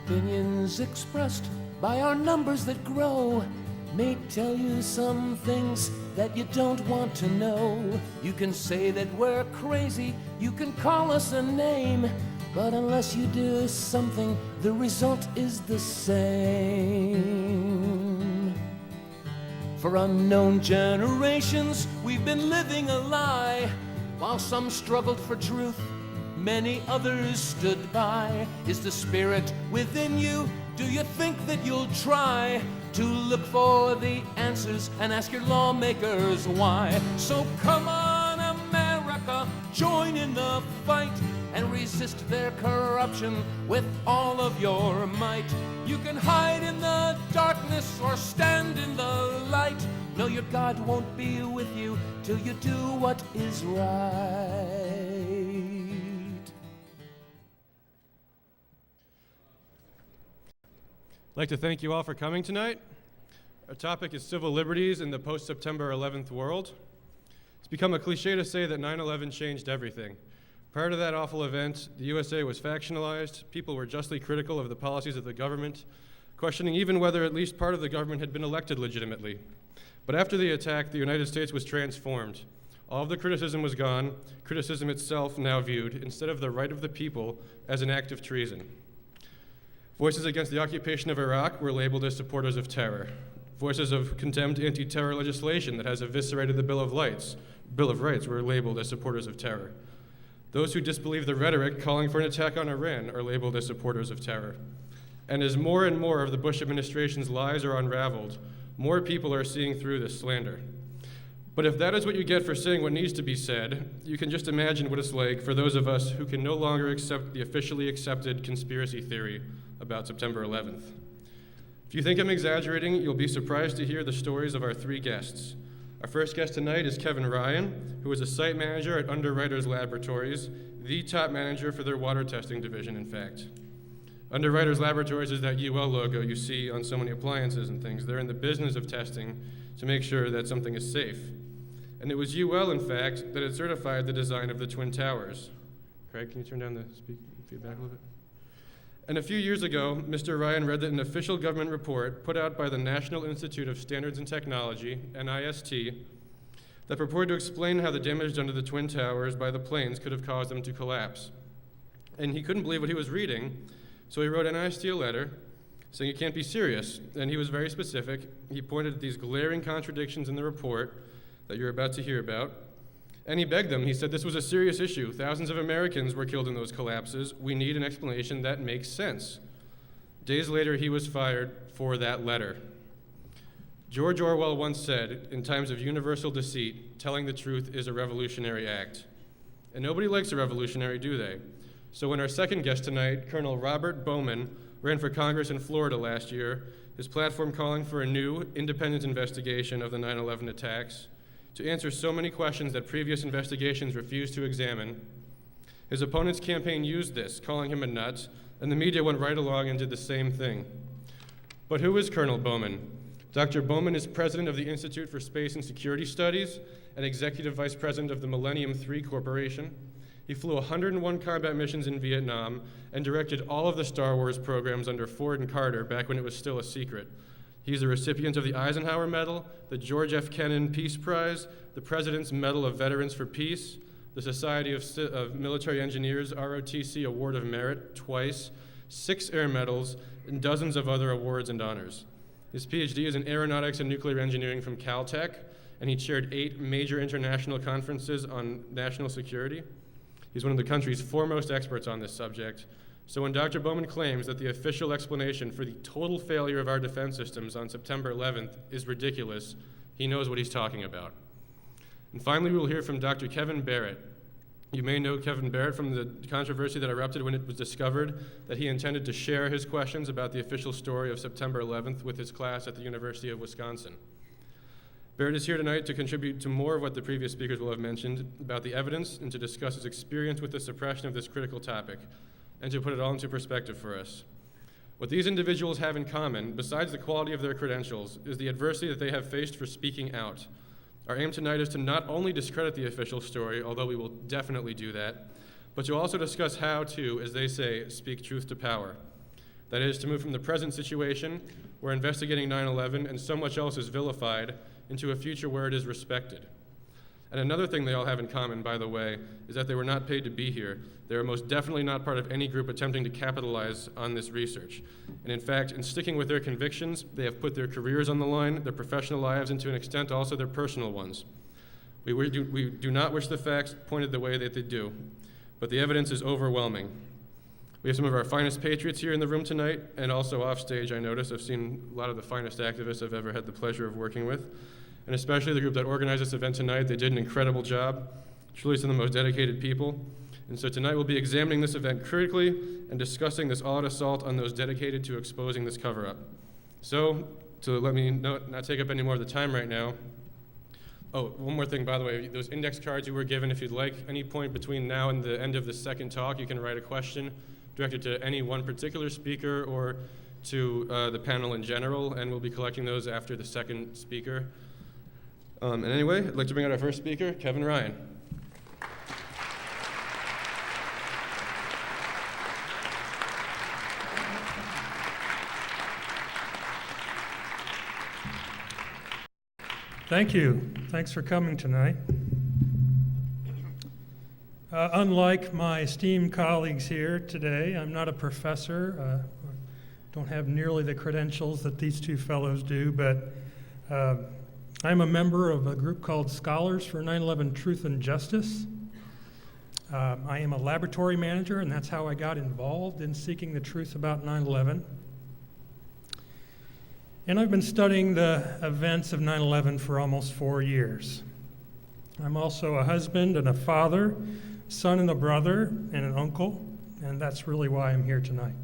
Opinions expressed by our numbers that grow may tell you some things that you don't want to know. You can say that we're crazy, you can call us a name, but unless you do something, the result is the same. For unknown generations, we've been living a lie. While some struggled for truth, many others stood by. Is the spirit within you? Do you think that you'll try to look for the answers and ask your lawmakers why? So come on, America, join in the fight and resist their corruption with all of your might. You can hide in the darkness or stand in the light. No, your God won't be with you till you do what is right. I'd like to thank you all for coming tonight. Our topic is civil liberties in the post-September 11th world. It's become a cliche to say that 9/11 changed everything. Prior to that awful event, the USA was factionalized. People were justly critical of the policies of the government, questioning even whether at least part of the government had been elected legitimately. But after the attack, the United States was transformed. All of the criticism was gone, criticism itself now viewed, instead of the right of the people, as an act of treason. Voices against the occupation of Iraq were labeled as supporters of terror. Voices of condemned anti-terror legislation that has eviscerated the Bill of Rights were labeled as supporters of terror. Those who disbelieve the rhetoric calling for an attack on Iran are labeled as supporters of terror. And as more and more of the Bush administration's lies are unraveled, more people are seeing through this slander. But if that is what you get for saying what needs to be said, you can just imagine what it's like for those of us who can no longer accept the officially accepted conspiracy theory about September 11th. If you think I'm exaggerating, you'll be surprised to hear the stories of our three guests. Our first guest tonight is Kevin Ryan, who is a site manager at Underwriters Laboratories, the top manager for their water testing division, in fact. Underwriters Laboratories is that UL logo you see on so many appliances and things. They're in the business of testing to make sure that something is safe. And it was UL, in fact, that had certified the design of the Twin Towers. Craig, can you turn down the feedback a little bit? And a few years ago, Mr. Ryan read that an official government report put out by the National Institute of Standards and Technology, NIST, that purported to explain how the damage done to the Twin Towers by the planes could have caused them to collapse. And he couldn't believe what he was reading, so he wrote NIST a letter saying it can't be serious. And he was very specific. He pointed at these glaring contradictions in the report that you're about to hear about. And he begged them. He said this was a serious issue. Thousands of Americans were killed in those collapses. We need an explanation that makes sense. Days later, he was fired for that letter. George Orwell once said, in times of universal deceit, telling the truth is a revolutionary act. And nobody likes a revolutionary, do they? So when our second guest tonight, Colonel Robert Bowman, ran for Congress in Florida last year, his platform calling for a new, independent investigation of the 9/11 attacks, to answer so many questions that previous investigations refused to examine. His opponent's campaign used this, calling him a nut, and the media went right along and did the same thing. But who is Colonel Bowman? Dr. Bowman is president of the Institute for Space and Security Studies and executive vice president of the Millennium III Corporation. He flew 101 combat missions in Vietnam and directed all of the Star Wars programs under Ford and Carter back when it was still a secret. He's a recipient of the Eisenhower Medal, the George F. Kennan Peace Prize, the President's Medal of Veterans for Peace, the Society of Military Engineers ROTC Award of Merit twice, 6 air medals, and dozens of other awards and honors. His PhD is in aeronautics and nuclear engineering from Caltech, and he chaired 8 major international conferences on national security. He's one of the country's foremost experts on this subject. So when Dr. Bowman claims that the official explanation for the total failure of our defense systems on September 11th is ridiculous, he knows what he's talking about. And finally, we'll hear from Dr. Kevin Barrett. You may know Kevin Barrett from the controversy that erupted when it was discovered that he intended to share his questions about the official story of September 11th with his class at the University of Wisconsin. Barrett is here tonight to contribute to more of what the previous speakers will have mentioned about the evidence and to discuss his experience with the suppression of this critical topic, and to put it all into perspective for us. What these individuals have in common, besides the quality of their credentials, is the adversity that they have faced for speaking out. Our aim tonight is to not only discredit the official story, although we will definitely do that, but to also discuss how to, as they say, speak truth to power. That is, to move from the present situation, where investigating 9/11 and so much else is vilified, into a future where it is respected. And another thing they all have in common, by the way, is that they were not paid to be here. They are most definitely not part of any group attempting to capitalize on this research. And in fact, in sticking with their convictions, they have put their careers on the line, their professional lives, and to an extent also their personal ones. We do not wish the facts pointed the way that they do, but the evidence is overwhelming. We have some of our finest patriots here in the room tonight, and also off stage, I notice. I've seen a lot of the finest activists I've ever had the pleasure of working with, and especially the group that organized this event tonight. They did an incredible job, truly some of the most dedicated people. And so tonight we'll be examining this event critically and discussing this all-out assault on those dedicated to exposing this cover-up. So, to let me not take up any more of the time right now. Oh, one more thing, by the way, those index cards you were given, if you'd like, any point between now and the end of the second talk, you can write a question directed to any one particular speaker or to the panel in general, and we'll be collecting those after the second speaker. And anyway, I'd like to bring out our first speaker, Kevin Ryan. Thank you. Thanks for coming tonight. Unlike my esteemed colleagues here today, I'm not a professor. Don't have nearly the credentials that these two fellows do, but I'm a member of a group called Scholars for 9/11 Truth and Justice. I am a laboratory manager, and that's how I got involved in seeking the truth about 9/11. And I've been studying the events of 9/11 for almost 4 years. I'm also a husband and a father, son and a brother, and an uncle, and that's really why I'm here tonight.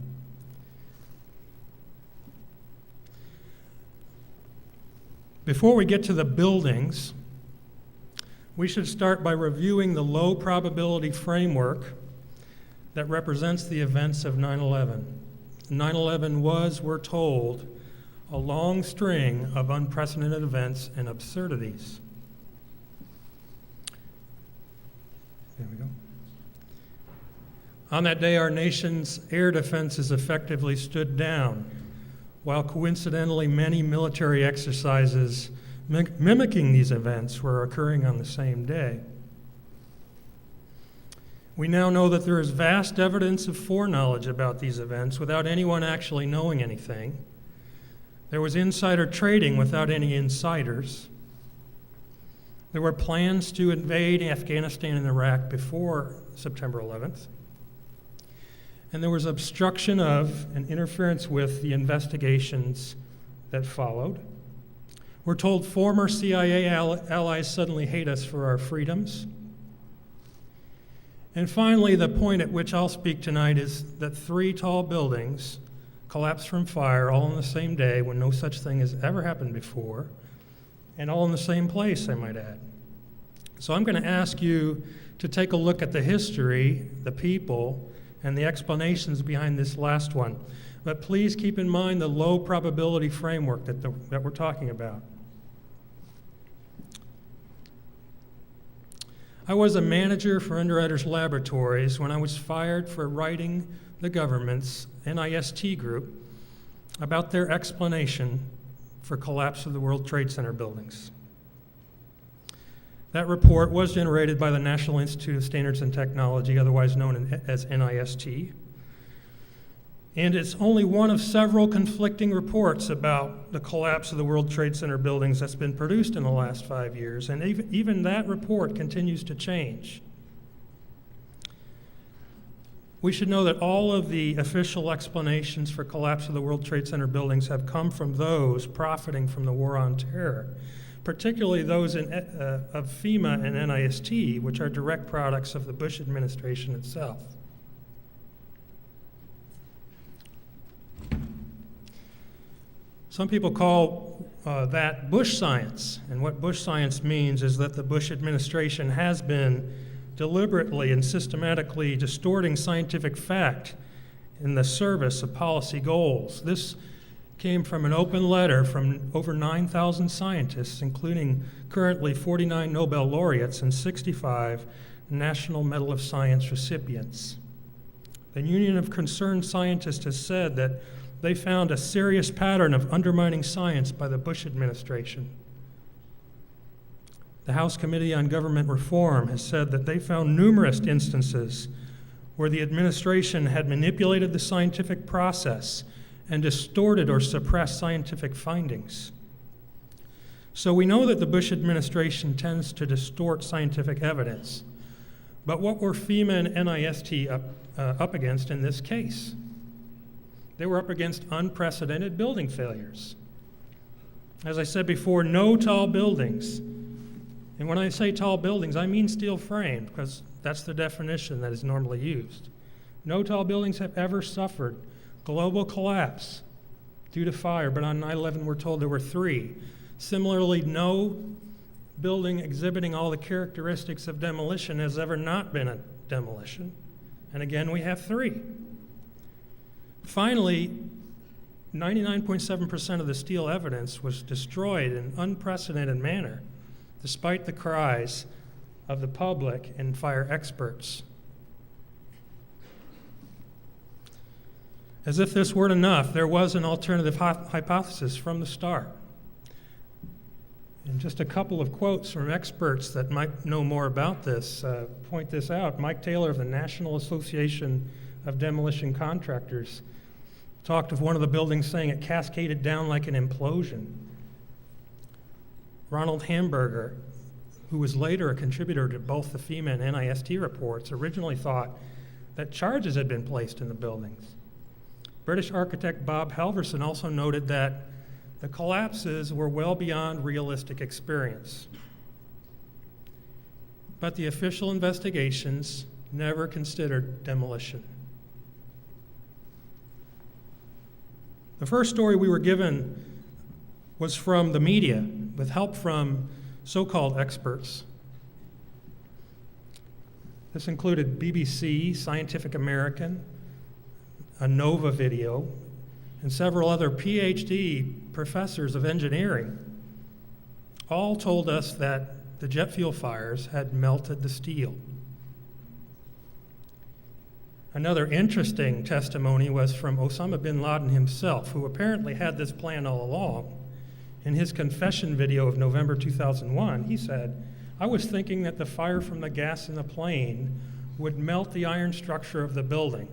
Before we get to the buildings, we should start by reviewing the low probability framework that represents the events of 9/11. 9/11 was, we're told, a long string of unprecedented events and absurdities. There we go. On that day, our nation's air defenses effectively stood down, while coincidentally many military exercises mimicking these events were occurring on the same day. We now know that there is vast evidence of foreknowledge about these events without anyone actually knowing anything. There was insider trading without any insiders. There were plans to invade Afghanistan and Iraq before September 11th. And there was obstruction of and interference with the investigations that followed. We're told former CIA allies suddenly hate us for our freedoms. And finally, the point at which I'll speak tonight is that 3 tall buildings collapsed from fire all on the same day when no such thing has ever happened before, and all in the same place, I might add. So I'm going to ask you to take a look at the history, the people, and the explanations behind this last one. But please keep in mind the low probability framework that we're talking about. I was a manager for Underwriters Laboratories when I was fired for writing the government's NIST group about their explanation for collapse of the World Trade Center buildings. That report was generated by the National Institute of Standards and Technology, otherwise known as NIST. And it's only one of several conflicting reports about the collapse of the World Trade Center buildings that's been produced in the last 5 years, and even that report continues to change. We should know that all of the official explanations for collapse of the World Trade Center buildings have come from those profiting from the war on terror, particularly those of FEMA and NIST, which are direct products of the Bush administration itself. Some people call that Bush science, and what Bush science means is that the Bush administration has been deliberately and systematically distorting scientific fact in the service of policy goals. This came from an open letter from over 9,000 scientists, including currently 49 Nobel laureates and 65 National Medal of Science recipients. The Union of Concerned Scientists has said that they found a serious pattern of undermining science by the Bush administration. The House Committee on Government Reform has said that they found numerous instances where the administration had manipulated the scientific process and distorted or suppressed scientific findings. So we know that the Bush administration tends to distort scientific evidence. But what were FEMA and NIST up against in this case? They were up against unprecedented building failures. As I said before, no tall buildings. And when I say tall buildings, I mean steel framed, because that's the definition that is normally used. No tall buildings have ever suffered global collapse due to fire, but on 9/11 we're told there were 3. Similarly, no building exhibiting all the characteristics of demolition has ever not been a demolition. And again, we have 3. Finally, 99.7% of the steel evidence was destroyed in an unprecedented manner, despite the cries of the public and fire experts. As if this weren't enough, there was an alternative hypothesis from the start. And just a couple of quotes from experts that might know more about this point this out. Mike Taylor of the National Association of Demolition Contractors talked of one of the buildings saying it cascaded down like an implosion. Ronald Hamburger, who was later a contributor to both the FEMA and NIST reports, originally thought that charges had been placed in the buildings. British architect Bob Halverson also noted that the collapses were well beyond realistic experience. But the official investigations never considered demolition. The first story we were given was from the media, with help from so-called experts. This included BBC, Scientific American, a NOVA video, and several other PhD professors of engineering. All told us that the jet fuel fires had melted the steel. Another interesting testimony was from Osama bin Laden himself, who apparently had this plan all along. In his confession video of November 2001, he said, "I was thinking that the fire from the gas in the plane would melt the iron structure of the building."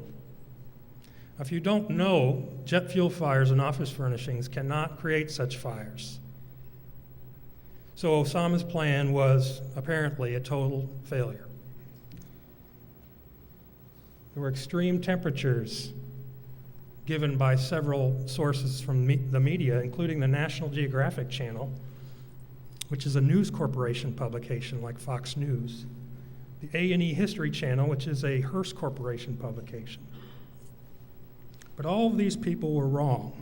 If you don't know, jet fuel fires and office furnishings cannot create such fires. So Osama's plan was apparently a total failure. There were extreme temperatures given by several sources from the media, including the National Geographic Channel, which is a News Corporation publication like Fox News, the A&E History Channel, which is a Hearst Corporation publication. But all of these people were wrong.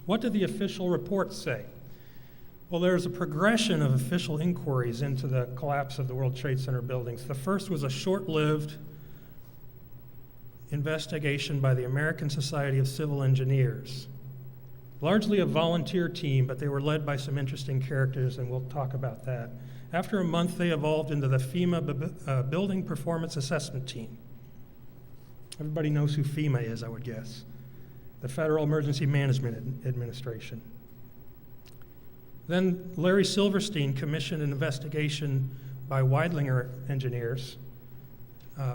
What did the official reports say? Well, there's a progression of official inquiries into the collapse of the World Trade Center buildings. The first was a short-lived investigation by the American Society of Civil Engineers. Largely a volunteer team, but they were led by some interesting characters, and we'll talk about that. After a month, they evolved into the FEMA Building Performance Assessment Team. Everybody knows who FEMA is, I would guess. The Federal Emergency Management Administration. Then Larry Silverstein commissioned an investigation by Weidlinger engineers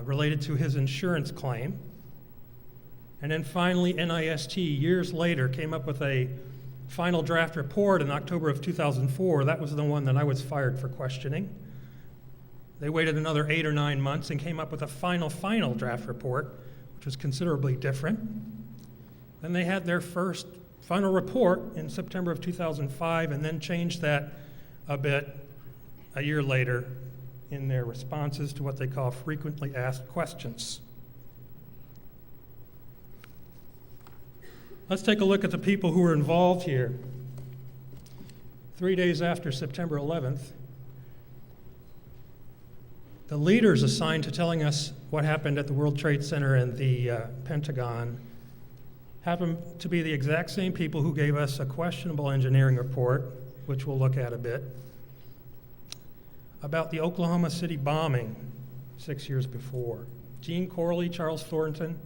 related to his insurance claim. And then finally, NIST, years later, came up with a final draft report in October of 2004. That was the one that I was fired for questioning. They waited another 8 or 9 months and came up with a final draft report, which was considerably different. Then they had their first final report in September of 2005 and then changed that a bit a year later in their responses to what they call frequently asked questions. Let's take a look at the people who were involved here. 3 days after September 11th, the leaders assigned to telling us what happened at the World Trade Center and the Pentagon happened to be the exact same people who gave us a questionable engineering report, which we'll look at a bit, about the Oklahoma City bombing 6 years before. Gene Corley, Charles Thornton,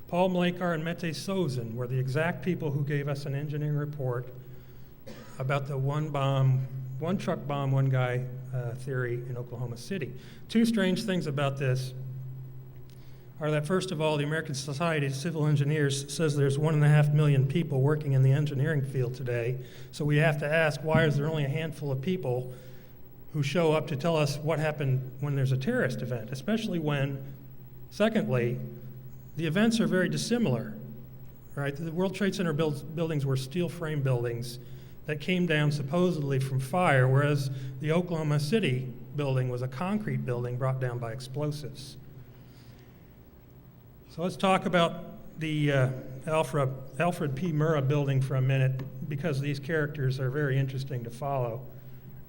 Paul Mlakar and Mette Sozen were the exact people who gave us an engineering report about the one truck bomb, one guy theory in Oklahoma City. Two strange things about this are that, first of all, the American Society of Civil Engineers says there's 1.5 million people working in the engineering field today. So we have to ask, why is there only a handful of people who show up to tell us what happened when there's a terrorist event, especially when, secondly, the events are very dissimilar, right? The World Trade Center buildings were steel frame buildings that came down supposedly from fire, whereas the Oklahoma City building was a concrete building brought down by explosives. So let's talk about the Alfred P. Murrah building for a minute, because these characters are very interesting to follow.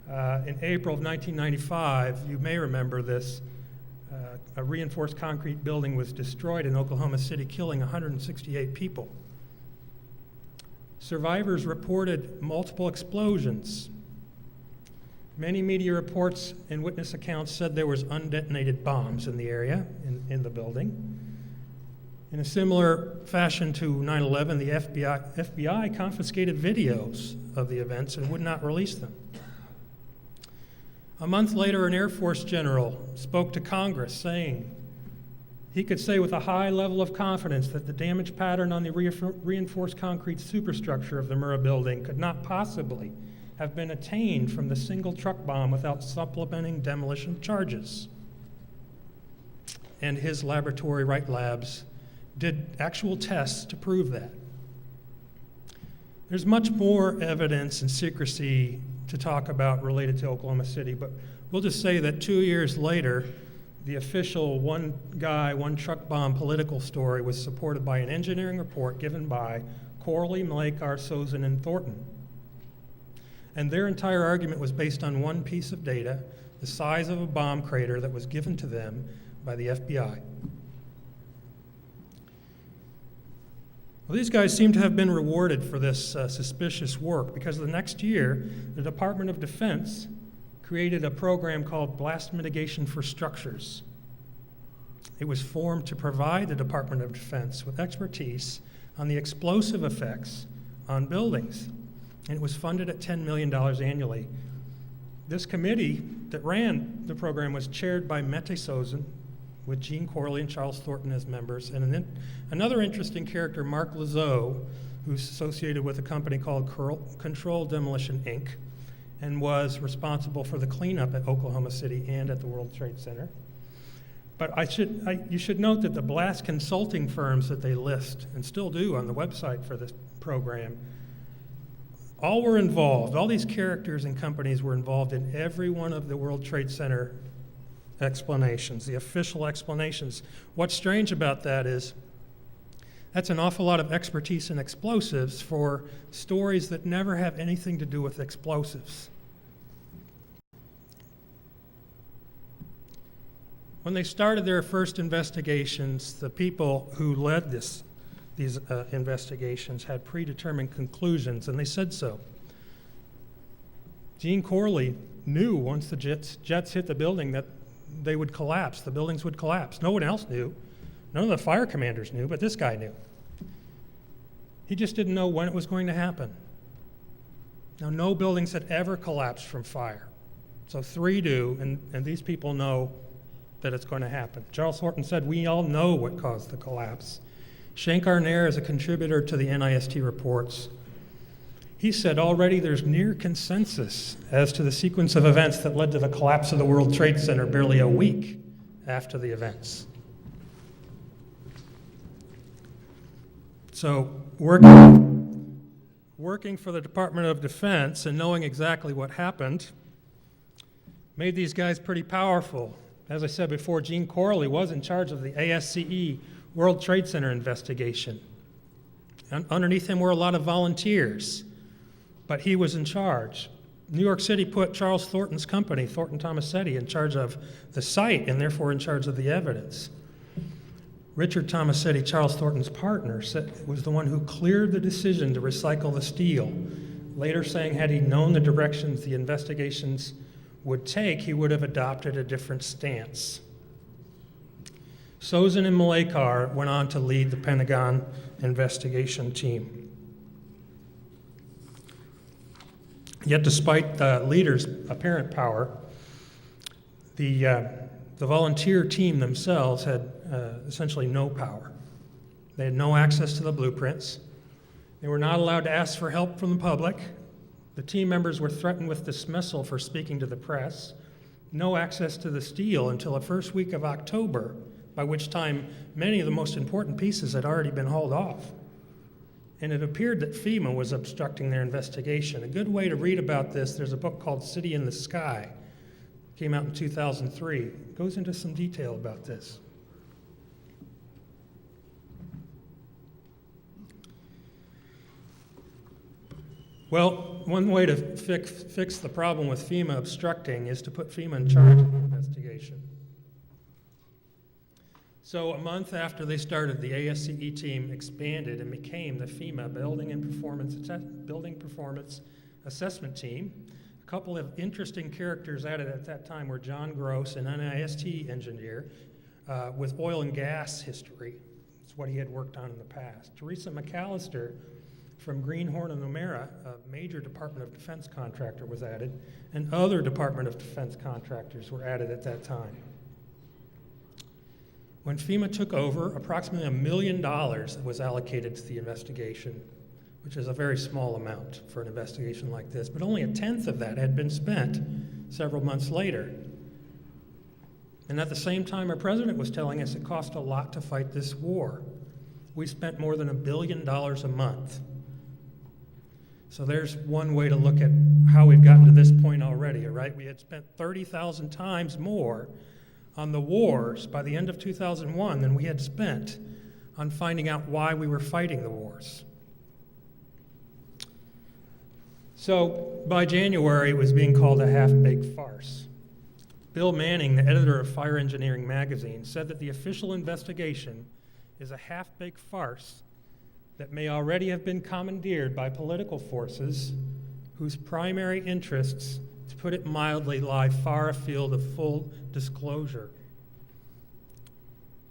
In April of 1995, you may remember this, a reinforced concrete building was destroyed in Oklahoma City, killing 168 people. Survivors reported multiple explosions. Many media reports and witness accounts said there was undetonated bombs in the area, in the building. In a similar fashion to 9/11, the FBI confiscated videos of the events and would not release them. A month later, an Air Force general spoke to Congress saying he could say with a high level of confidence that the damage pattern on the reinforced concrete superstructure of the Murrah building could not possibly have been attained from the single truck bomb without supplementing demolition charges. And his laboratory, Wright Labs, did actual tests to prove that. There's much more evidence and secrecy to talk about related to Oklahoma City, but we'll just say that 2 years later, the official one guy, one truck bomb political story was supported by an engineering report given by Corley, Mlakar, Sozen, and Thornton. And their entire argument was based on one piece of data, the size of a bomb crater that was given to them by the FBI. Well, these guys seem to have been rewarded for this suspicious work, because the next year, the Department of Defense created a program called Blast Mitigation for Structures. It was formed to provide the Department of Defense with expertise on the explosive effects on buildings, and it was funded at $10 million annually. This committee that ran the program was chaired by Mette Sozen, with Gene Corley and Charles Thornton as members, and another interesting character, Mark Lazo, who's associated with a company called Control Demolition, Inc., and was responsible for the cleanup at Oklahoma City and at the World Trade Center. But you should note that the blast consulting firms that they list, and still do on the website for this program, all were involved. All these characters and companies were involved in every one of the World Trade Center explanations, the official explanations. What's strange about that is that's an awful lot of expertise in explosives for stories that never have anything to do with explosives. When they started their first investigations, the people who led these investigations had predetermined conclusions, and they said so. Gene Corley knew once the jets hit the building that they would collapse, the buildings would collapse. No one else knew. None of the fire commanders knew, but this guy knew. He just didn't know when it was going to happen. Now, no buildings had ever collapsed from fire. So 3 do, and these people know that it's going to happen. Charles Thornton said, "We all know what caused the collapse." Shankar Nair is a contributor to the NIST reports. He said already there's near consensus as to the sequence of events that led to the collapse of the World Trade Center barely a week after the events. So working for the Department of Defense and knowing exactly what happened made these guys pretty powerful. As I said before, Gene Corley was in charge of the ASCE World Trade Center investigation. And underneath him were a lot of volunteers, but he was in charge. New York City put Charles Thornton's company, Thornton Tomasetti, in charge of the site and therefore in charge of the evidence. Richard Tomasetti, Charles Thornton's partner, was the one who cleared the decision to recycle the steel, later saying had he known the directions the investigations would take, he would have adopted a different stance. Sozin and Malekar went on to lead the Pentagon investigation team. Yet despite the leader's apparent power, the volunteer team themselves had essentially no power. They had no access to the blueprints. They were not allowed to ask for help from the public. The team members were threatened with dismissal for speaking to the press. No access to the steel until the first week of October, by which time many of the most important pieces had already been hauled off. And it appeared that FEMA was obstructing their investigation. A good way to read about this, there's a book called City in the Sky. It came out in 2003. It goes into some detail about this. Well, one way to fix the problem with FEMA obstructing is to put FEMA in charge of the investigation. So a month after they started, the ASCE team expanded and became the FEMA Building Performance Assessment Team. A couple of interesting characters added at that time were John Gross, an NIST engineer with oil and gas history. It's what he had worked on in the past. Teresa McAllister from Greenhorn and O'Mara, a major Department of Defense contractor, was added, and other Department of Defense contractors were added at that time. When FEMA took over, approximately $1 million was allocated to the investigation, which is a very small amount for an investigation like this, but only 1/10 of that had been spent several months later. And at the same time, our president was telling us it cost a lot to fight this war. We spent more than $1 billion a month. So there's one way to look at how we've gotten to this point already, all right? We had spent 30,000 times more on the wars by the end of 2001 than we had spent on finding out why we were fighting the wars. So by January, it was being called a half-baked farce. Bill Manning, the editor of Fire Engineering magazine, said that the official investigation is a half-baked farce that may already have been commandeered by political forces whose primary interests, to put it mildly, lie far afield of full disclosure.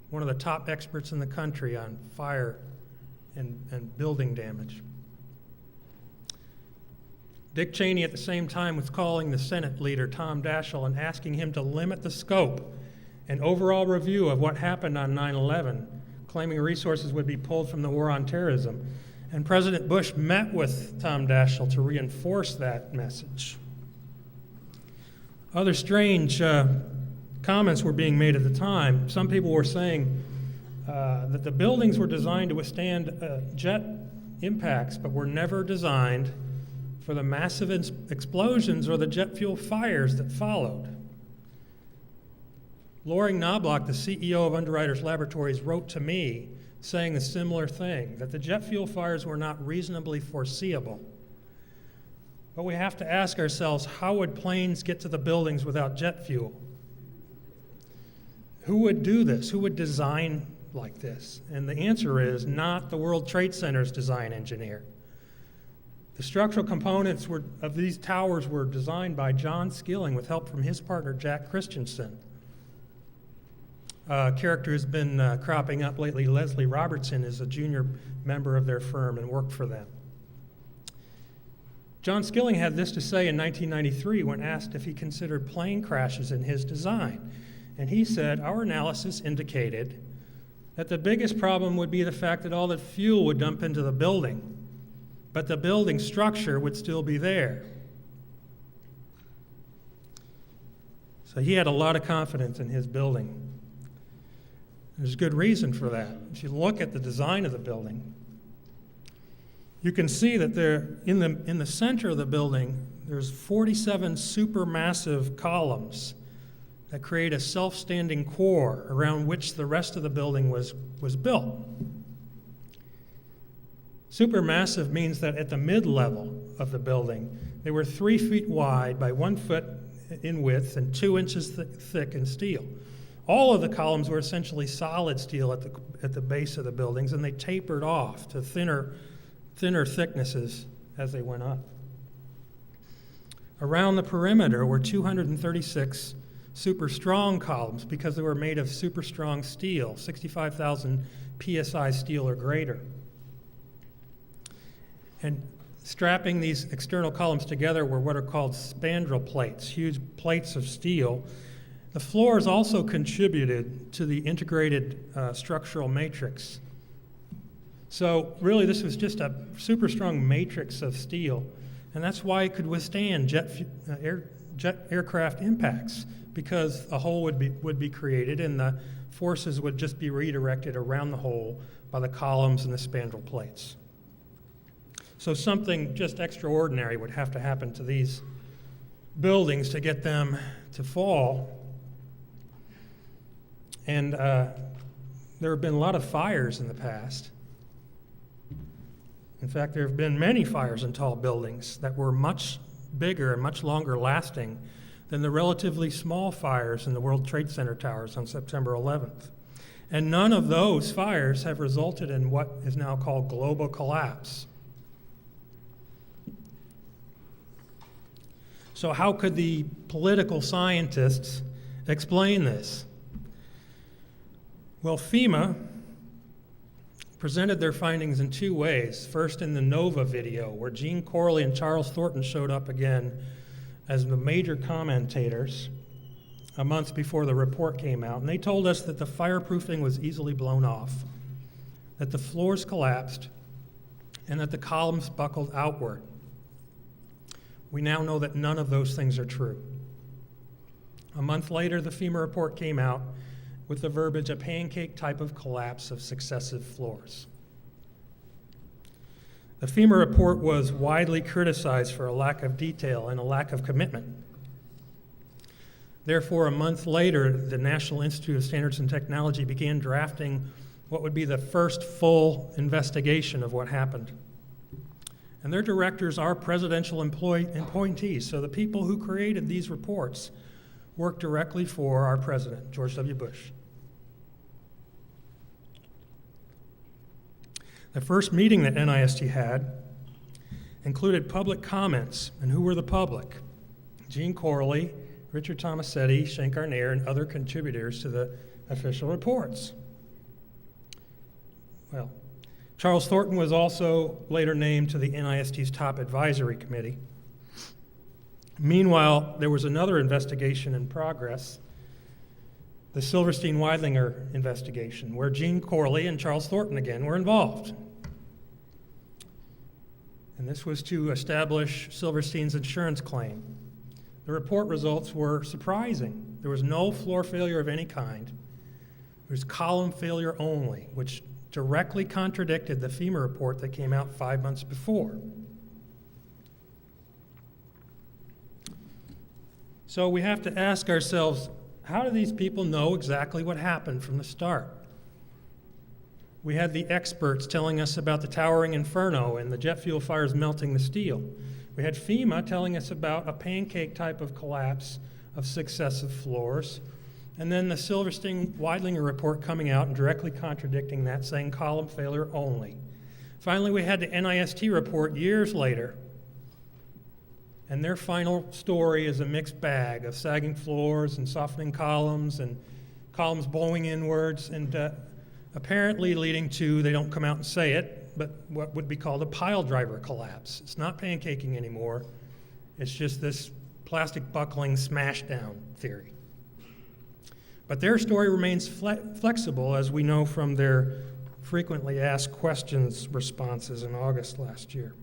One of the top experts in the country on fire and building damage. Dick Cheney at the same time was calling the Senate leader, Tom Daschle, and asking him to limit the scope and overall review of what happened on 9/11, claiming resources would be pulled from the war on terrorism. And President Bush met with Tom Daschle to reinforce that message. Other strange comments were being made at the time. Some people were saying that the buildings were designed to withstand jet impacts, but were never designed for the massive explosions or the jet fuel fires that followed. Loring Knobloch, the CEO of Underwriters Laboratories, wrote to me saying a similar thing, that the jet fuel fires were not reasonably foreseeable. But we have to ask ourselves, how would planes get to the buildings without jet fuel? Who would do this? Who would design like this? And the answer is not the World Trade Center's design engineer. The structural components of these towers were designed by John Skilling with help from his partner, Jack Christensen. A character who's been cropping up lately, Leslie Robertson, is a junior member of their firm and worked for them. John Skilling had this to say in 1993 when asked if he considered plane crashes in his design. And he said, "Our analysis indicated that the biggest problem would be the fact that all the fuel would dump into the building, but the building structure would still be there." So he had a lot of confidence in his building. There's good reason for that. If you look at the design of the building, you can see that there, in the center of the building, there's 47 supermassive columns that create a self-standing core around which the rest of the building was built. Supermassive means that at the mid-level of the building, they were 3 feet wide by 1 foot in width and 2 inches thick in steel. All of the columns were essentially solid steel at the base of the buildings, and they tapered off to thinner thicknesses as they went up. Around the perimeter were 236 super strong columns because they were made of super strong steel, 65,000 psi steel or greater. And strapping these external columns together were what are called spandrel plates, huge plates of steel. The floors also contributed to the integrated structural matrix. So really this was just a super strong matrix of steel, and that's why it could withstand jet aircraft impacts, because a hole would be created and the forces would just be redirected around the hole by the columns and the spandrel plates. So something just extraordinary would have to happen to these buildings to get them to fall. And there have been a lot of fires in the past. In fact, there have been many fires in tall buildings that were much bigger and much longer lasting than the relatively small fires in the World Trade Center towers on September 11th. And none of those fires have resulted in what is now called global collapse. So how could the political scientists explain this? Well, FEMA presented their findings in two ways. First, in the NOVA video, where Gene Corley and Charles Thornton showed up again as the major commentators a month before the report came out. And they told us that the fireproofing was easily blown off, that the floors collapsed, and that the columns buckled outward. We now know that none of those things are true. A month later, the FEMA report came out with the verbiage, a pancake type of collapse of successive floors. The FEMA report was widely criticized for a lack of detail and a lack of commitment. Therefore, a month later, the National Institute of Standards and Technology began drafting what would be the first full investigation of what happened. And their directors are presidential appointees, so the people who created these reports worked directly for our president, George W. Bush. The first meeting that NIST had included public comments. And who were the public? Gene Corley, Richard Tomasetti, Shankar Nair, and other contributors to the official reports. Well, Charles Thornton was also later named to the NIST's top advisory committee. Meanwhile, there was another investigation in progress, the Silverstein-Weidlinger investigation, where Gene Corley and Charles Thornton again were involved. And this was to establish Silverstein's insurance claim. The report results were surprising. There was no floor failure of any kind. There was column failure only, which directly contradicted the FEMA report that came out 5 months before. So we have to ask ourselves, how do these people know exactly what happened from the start? We had the experts telling us about the towering inferno and the jet fuel fires melting the steel. We had FEMA telling us about a pancake type of collapse of successive floors. And then the Silverstein-Weidlinger report coming out and directly contradicting that, saying column failure only. Finally, we had the NIST report years later, and their final story is a mixed bag of sagging floors and softening columns and columns blowing inwards, and apparently leading to, they don't come out and say it, but what would be called a pile driver collapse. It's not pancaking anymore. It's just this plastic buckling smashdown theory. But their story remains flexible, as we know from their frequently asked questions responses in August last year.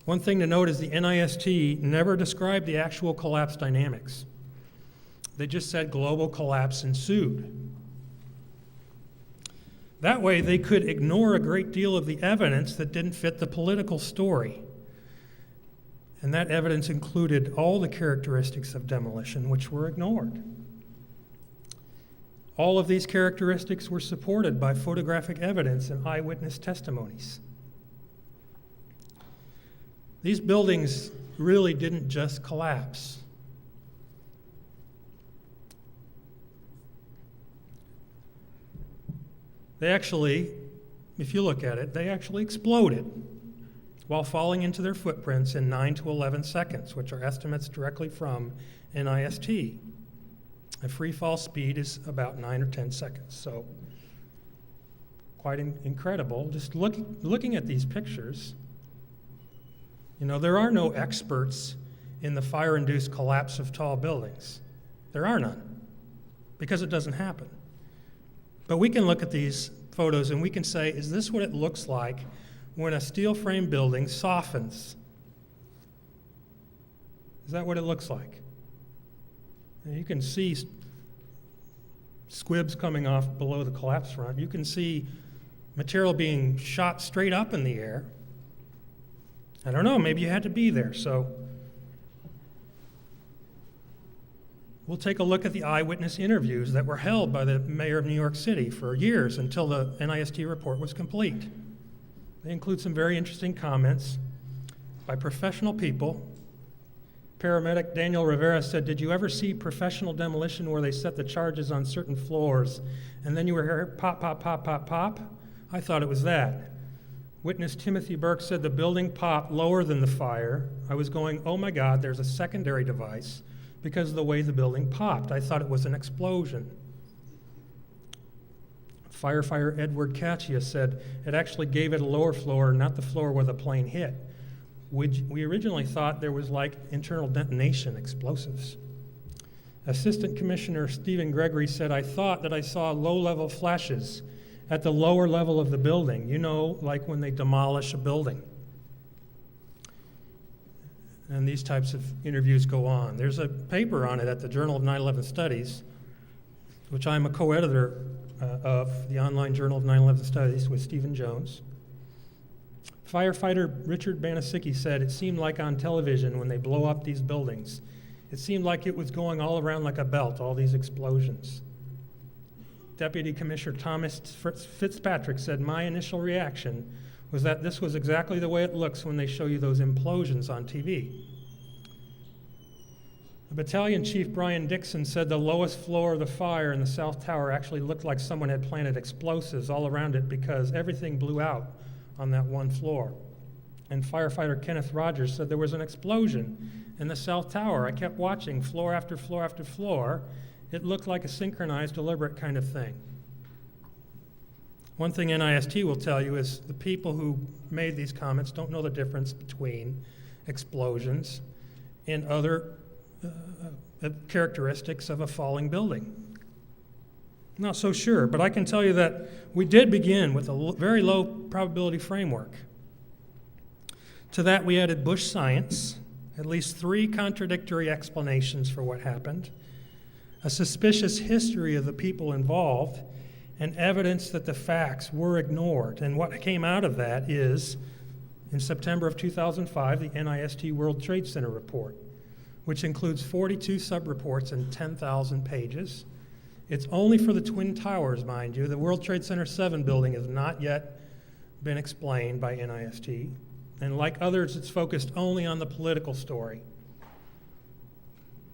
One thing to note is the NIST never described the actual collapse dynamics. They just said global collapse ensued. That way, they could ignore a great deal of the evidence that didn't fit the political story. And that evidence included all the characteristics of demolition, which were ignored. All of these characteristics were supported by photographic evidence and eyewitness testimonies. These buildings really didn't just collapse. They actually, if you look at it, they actually exploded while falling into their footprints in 9 to 11 seconds, which are estimates directly from NIST. A free fall speed is about 9 or 10 seconds. So quite incredible. Just looking at these pictures, there are no experts in the fire-induced collapse of tall buildings. There are none, because it doesn't happen. But we can look at these photos and we can say, is this what it looks like when a steel frame building softens? Is that what it looks like? And you can see squibs coming off below the collapse front. You can see material being shot straight up in the air. I don't know, maybe you had to be there. So we'll take a look at the eyewitness interviews that were held by the mayor of New York City for years until the NIST report was complete. They include some very interesting comments by professional people. Paramedic Daniel Rivera said, "Did you ever see professional demolition where they set the charges on certain floors and then you were hearing pop, pop, pop, pop, pop? I thought it was that." Witness Timothy Burke said, "The building popped lower than the fire. I was going, oh my God, there's a secondary device because of the way the building popped. I thought it was an explosion." Firefighter Edward Caccia said, "It actually gave it a lower floor, not the floor where the plane hit. We originally thought there was like internal detonation explosives." Assistant Commissioner Stephen Gregory said, "I thought that I saw low-level flashes at the lower level of the building, like when they demolish a building." And these types of interviews go on. There's a paper on it at the Journal of 9/11 Studies, which I'm a co-editor of, the online Journal of 9/11 Studies with Stephen Jones. Firefighter Richard Banasicki said, "It seemed like on television when they blow up these buildings. It seemed like it was going all around like a belt, all these explosions." Deputy Commissioner Thomas Fitzpatrick said, "My initial reaction was that this was exactly the way it looks when they show you those implosions on TV." The Battalion Chief Brian Dixon said the lowest floor of the fire in the South Tower actually looked like someone had planted explosives all around it because everything blew out on that one floor. And firefighter Kenneth Rogers said there was an explosion in the South Tower. I kept watching floor after floor after floor. It looked like a synchronized, deliberate kind of thing. One thing NIST will tell you is the people who made these comments don't know the difference between explosions and other characteristics of a falling building. Not so sure, but I can tell you that we did begin with a very low probability framework. To that we added bush science, at least 3 contradictory explanations for what happened, a suspicious history of the people involved, and evidence that the facts were ignored. And what came out of that is, in September of 2005, the NIST World Trade Center report, which includes 42 sub-reports and 10,000 pages. It's only for the Twin Towers, mind you. The World Trade Center 7 building has not yet been explained by NIST. And like others, it's focused only on the political story,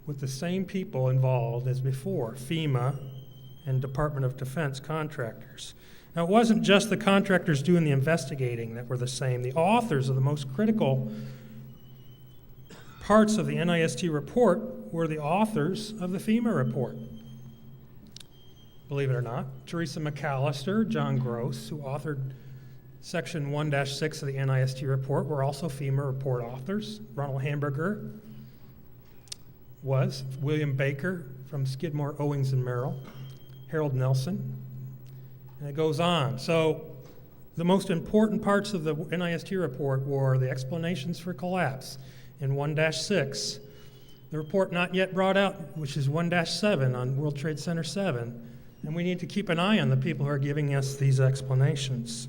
with the same people involved as before, FEMA and Department of Defense contractors. Now, it wasn't just the contractors doing the investigating that were the same. The authors of the most critical parts of the NIST report were the authors of the FEMA report. Believe it or not, Teresa McAllister, John Gross, who authored Section 1-6 of the NIST report, were also FEMA report authors. Ronald Hamburger was. William Baker from Skidmore, Owings and Merrill. Harold Nelson. And it goes on. So the most important parts of the NIST report were the explanations for collapse in 1-6. The report not yet brought out, which is 1-7 on World Trade Center 7. And we need to keep an eye on the people who are giving us these explanations.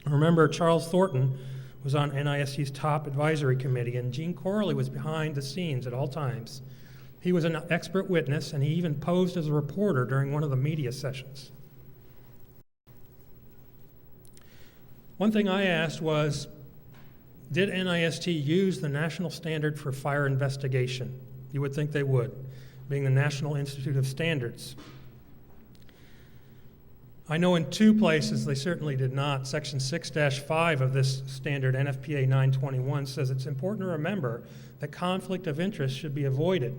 Remember, Charles Thornton was on NIST's top advisory committee, and Gene Corley was behind the scenes at all times. He was an expert witness, and he even posed as a reporter during one of the media sessions. One thing I asked was, did NIST use the National Standard for Fire Investigation? You would think they would, being the National Institute of Standards. I know in 2 places they certainly did not. Section 6-5 of this standard, NFPA 921, says it's important to remember that conflict of interest should be avoided.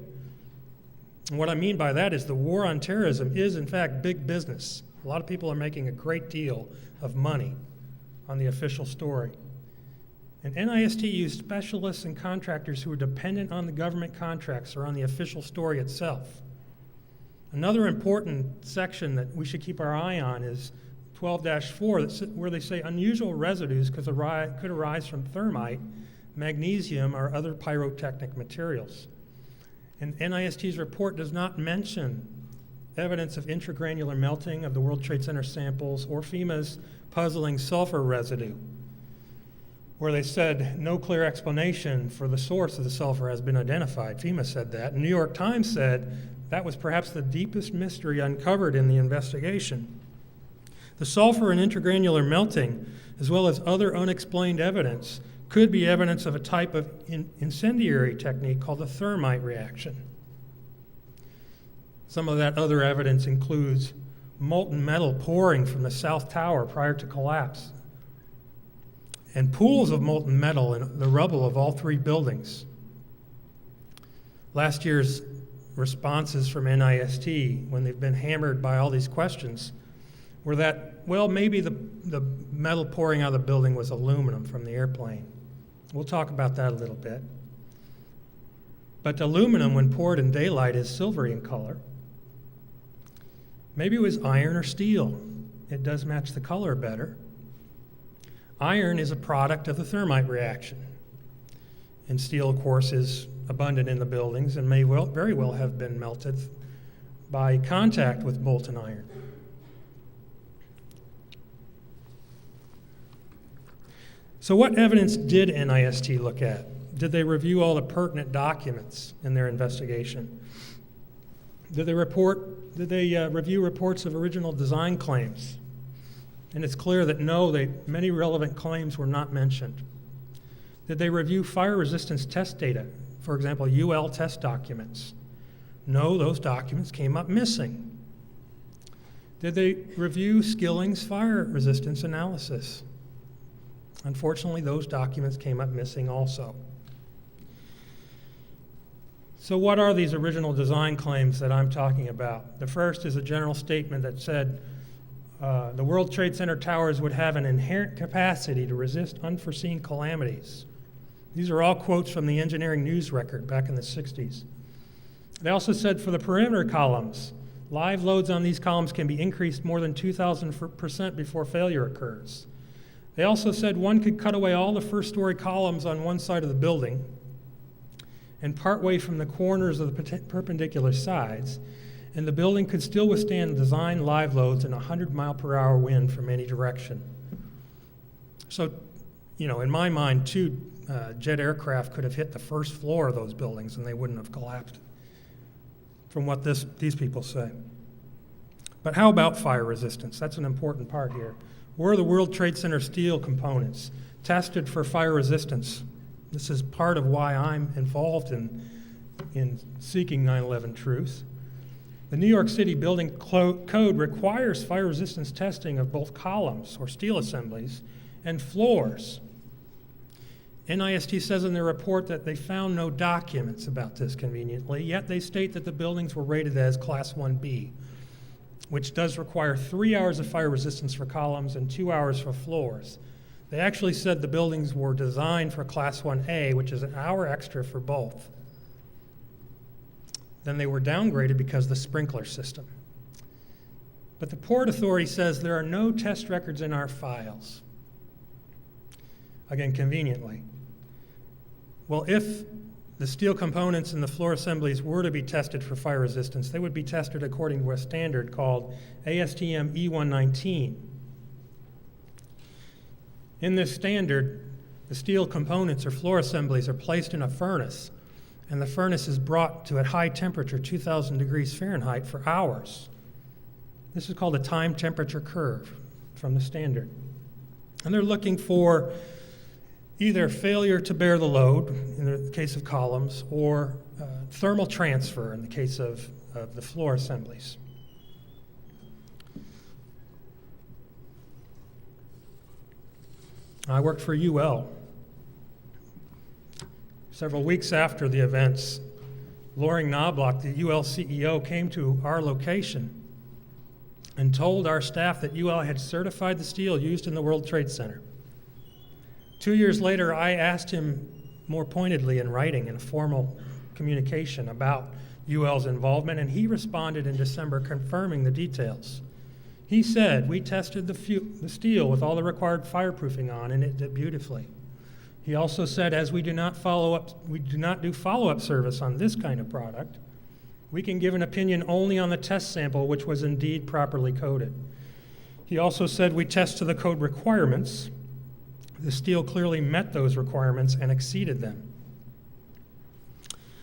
And what I mean by that is the war on terrorism is, in fact, big business. A lot of people are making a great deal of money on the official story. And NIST used specialists and contractors who are dependent on the government contracts or on the official story itself. Another important section that we should keep our eye on is 12-4, where they say unusual residues could arise from thermite, magnesium, or other pyrotechnic materials. And NIST's report does not mention evidence of intragranular melting of the World Trade Center samples or FEMA's puzzling sulfur residue, where they said no clear explanation for the source of the sulfur has been identified. FEMA said that. And New York Times said that was perhaps the deepest mystery uncovered in the investigation. The sulfur and intragranular melting, as well as other unexplained evidence, could be evidence of a type of incendiary technique called the thermite reaction. Some of that other evidence includes molten metal pouring from the South Tower prior to collapse, and pools of molten metal in the rubble of all three buildings. Last year's responses from NIST, when they've been hammered by all these questions, were that, well, maybe the metal pouring out of the building was aluminum from the airplane. We'll talk about that a little bit. But aluminum, when poured in daylight, is silvery in color. Maybe it was iron or steel. It does match the color better. Iron is a product of the thermite reaction. And steel, of course, is abundant in the buildings and may very well have been melted by contact with molten iron. So what evidence did NIST look at? Did they review all the pertinent documents in their investigation? Did they review reports of original design claims? And it's clear that no, many relevant claims were not mentioned. Did they review fire resistance test data? For example, UL test documents? No, those documents came up missing. Did they review Skilling's fire resistance analysis? Unfortunately, those documents came up missing also. So what are these original design claims that I'm talking about? The first is a general statement that said the World Trade Center towers would have an inherent capacity to resist unforeseen calamities. These are all quotes from the Engineering News Record back in the 60s. They also said for the perimeter columns, live loads on these columns can be increased more than 2,000% before failure occurs. They also said one could cut away all the first-story columns on one side of the building and part way from the corners of the perpendicular sides, and the building could still withstand design live loads in 100-mile-per-hour wind from any direction. So, in my mind, two jet aircraft could have hit the first floor of those buildings and they wouldn't have collapsed, from what these people say. But how about fire resistance? That's an important part here. Were the World Trade Center steel components tested for fire resistance? This is part of why I'm involved in seeking 9/11 truth. The New York City Building Code requires fire resistance testing of both columns or steel assemblies and floors. NIST says in their report that they found no documents about this conveniently, yet they state that the buildings were rated as Class 1B, which does require 3 hours of fire resistance for columns and 2 hours for floors. They actually said the buildings were designed for Class 1A, which is an hour extra for both. Then they were downgraded because of the sprinkler system. But the Port Authority says there are no test records in our files. Again, conveniently. Well, if the steel components and the floor assemblies were to be tested for fire resistance, they would be tested according to a standard called ASTM E119. In this standard, the steel components or floor assemblies are placed in a furnace, and the furnace is brought to a high temperature, 2,000 degrees Fahrenheit, for hours. This is called a time temperature curve from the standard. And they're looking for either failure to bear the load, in the case of columns, or thermal transfer in the case of the floor assemblies. I worked for UL. Several weeks after the events, Loring Knobloch, the UL CEO, came to our location and told our staff that UL had certified the steel used in the World Trade Center. 2 years later, I asked him more pointedly in writing in a formal communication about UL's involvement, and he responded in December confirming the details. He said, "We tested the steel with all the required fireproofing on, and it did beautifully." He also said, "As we do not do follow-up service on this kind of product, we can give an opinion only on the test sample, which was indeed properly coded." He also said, "We test to the code requirements. The steel clearly met those requirements and exceeded them."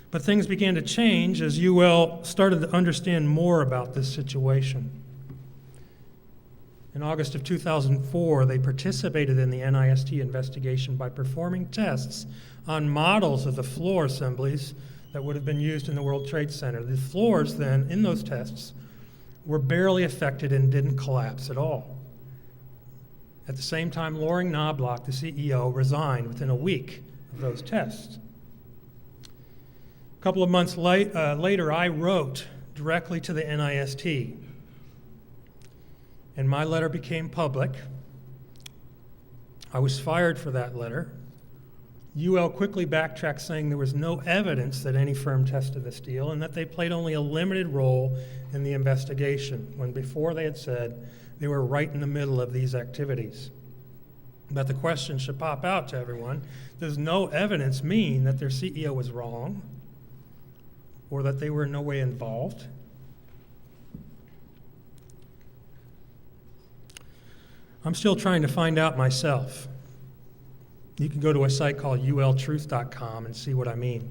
But things began to change as UL started to understand more about this situation. In August of 2004, they participated in the NIST investigation by performing tests on models of the floor assemblies that would have been used in the World Trade Center. The floors then, in those tests, were barely affected and didn't collapse at all. At the same time, Loring Knobloch, the CEO, resigned within a week of those tests. A couple of months later, I wrote directly to the NIST, and my letter became public. I was fired for that letter. UL quickly backtracked, saying there was no evidence that any firm tested the steel and that they played only a limited role in the investigation, when before they had said they were right in the middle of these activities. But the question should pop out to everyone: does no evidence mean that their CEO was wrong or that they were in no way involved? I'm still trying to find out myself. You can go to a site called ultruth.com and see what I mean.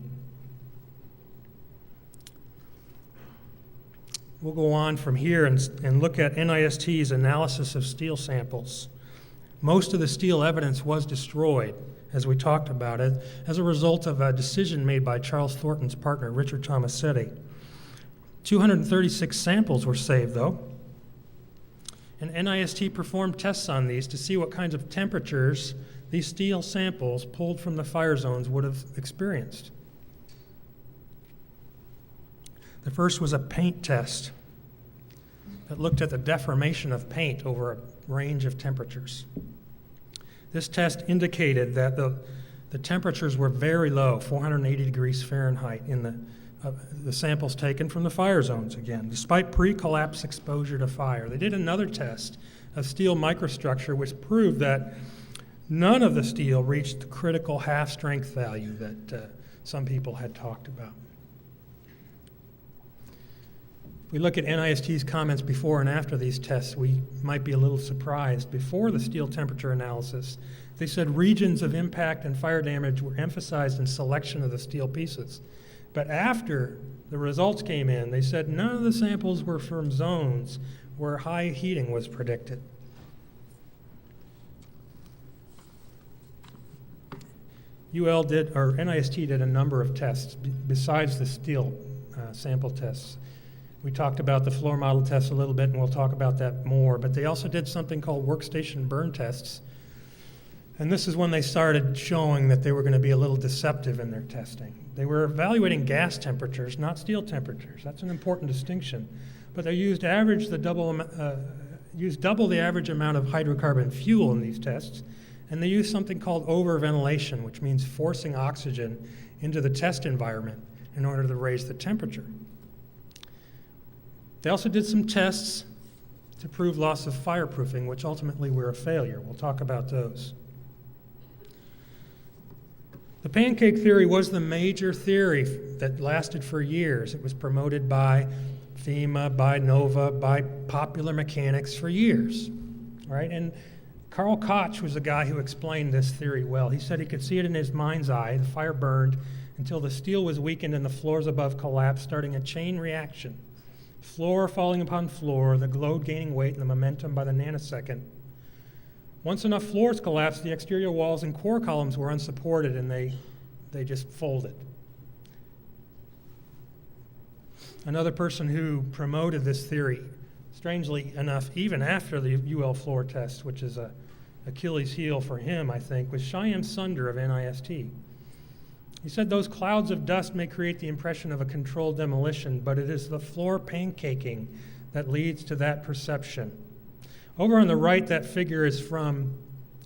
We'll go on from here and look at NIST's analysis of steel samples. Most of the steel evidence was destroyed, as we talked about it, as a result of a decision made by Charles Thornton's partner, Richard Tomasetti. 236 samples were saved, though. And NIST performed tests on these to see what kinds of temperatures these steel samples pulled from the fire zones would have experienced. The first was a paint test that looked at the deformation of paint over a range of temperatures. This test indicated that the temperatures were very low, 480 degrees Fahrenheit, in the samples taken from the fire zones again, despite pre-collapse exposure to fire. They did another test of steel microstructure, which proved that none of the steel reached the critical half-strength value that some people had talked about. If we look at NIST's comments before and after these tests, we might be a little surprised. Before the steel temperature analysis, they said regions of impact and fire damage were emphasized in selection of the steel pieces. But after the results came in, they said none of the samples were from zones where high heating was predicted. NIST did a number of tests besides the steel sample tests. We talked about the floor model tests a little bit, and we'll talk about that more, but they also did something called workstation burn tests. And this is when they started showing that they were going to be a little deceptive in their testing. They were evaluating gas temperatures, not steel temperatures. That's an important distinction. But they used double the average amount of hydrocarbon fuel in these tests, and they used something called overventilation, which means forcing oxygen into the test environment in order to raise the temperature. They also did some tests to prove loss of fireproofing, which ultimately were a failure. We'll talk about those. The pancake theory was the major theory that lasted for years. It was promoted by FEMA, by NOVA, by popular mechanics for years, right? And Carl Koch was the guy who explained this theory well. He said he could see it in his mind's eye. The fire burned until the steel was weakened and the floors above collapsed, starting a chain reaction. Floor falling upon floor, the load gaining weight and the momentum by the nanosecond. Once enough floors collapsed, the exterior walls and core columns were unsupported and they just folded. Another person who promoted this theory, strangely enough, even after the UL floor test, which is a Achilles heel for him, I think, was Shyam Sunder of NIST. He said those clouds of dust may create the impression of a controlled demolition, but it is the floor pancaking that leads to that perception. Over on the right, that figure is from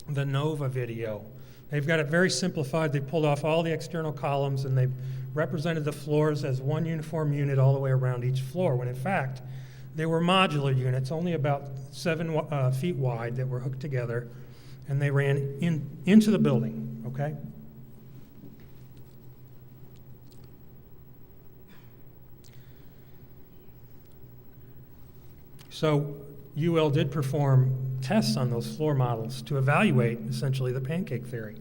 the NOVA video. They've got it very simplified. They pulled off all the external columns and they've represented the floors as one uniform unit all the way around each floor, when in fact, they were modular units, only about 7 feet wide, that were hooked together, and they ran into the building, okay? So UL did perform tests on those floor models to evaluate essentially the pancake theory.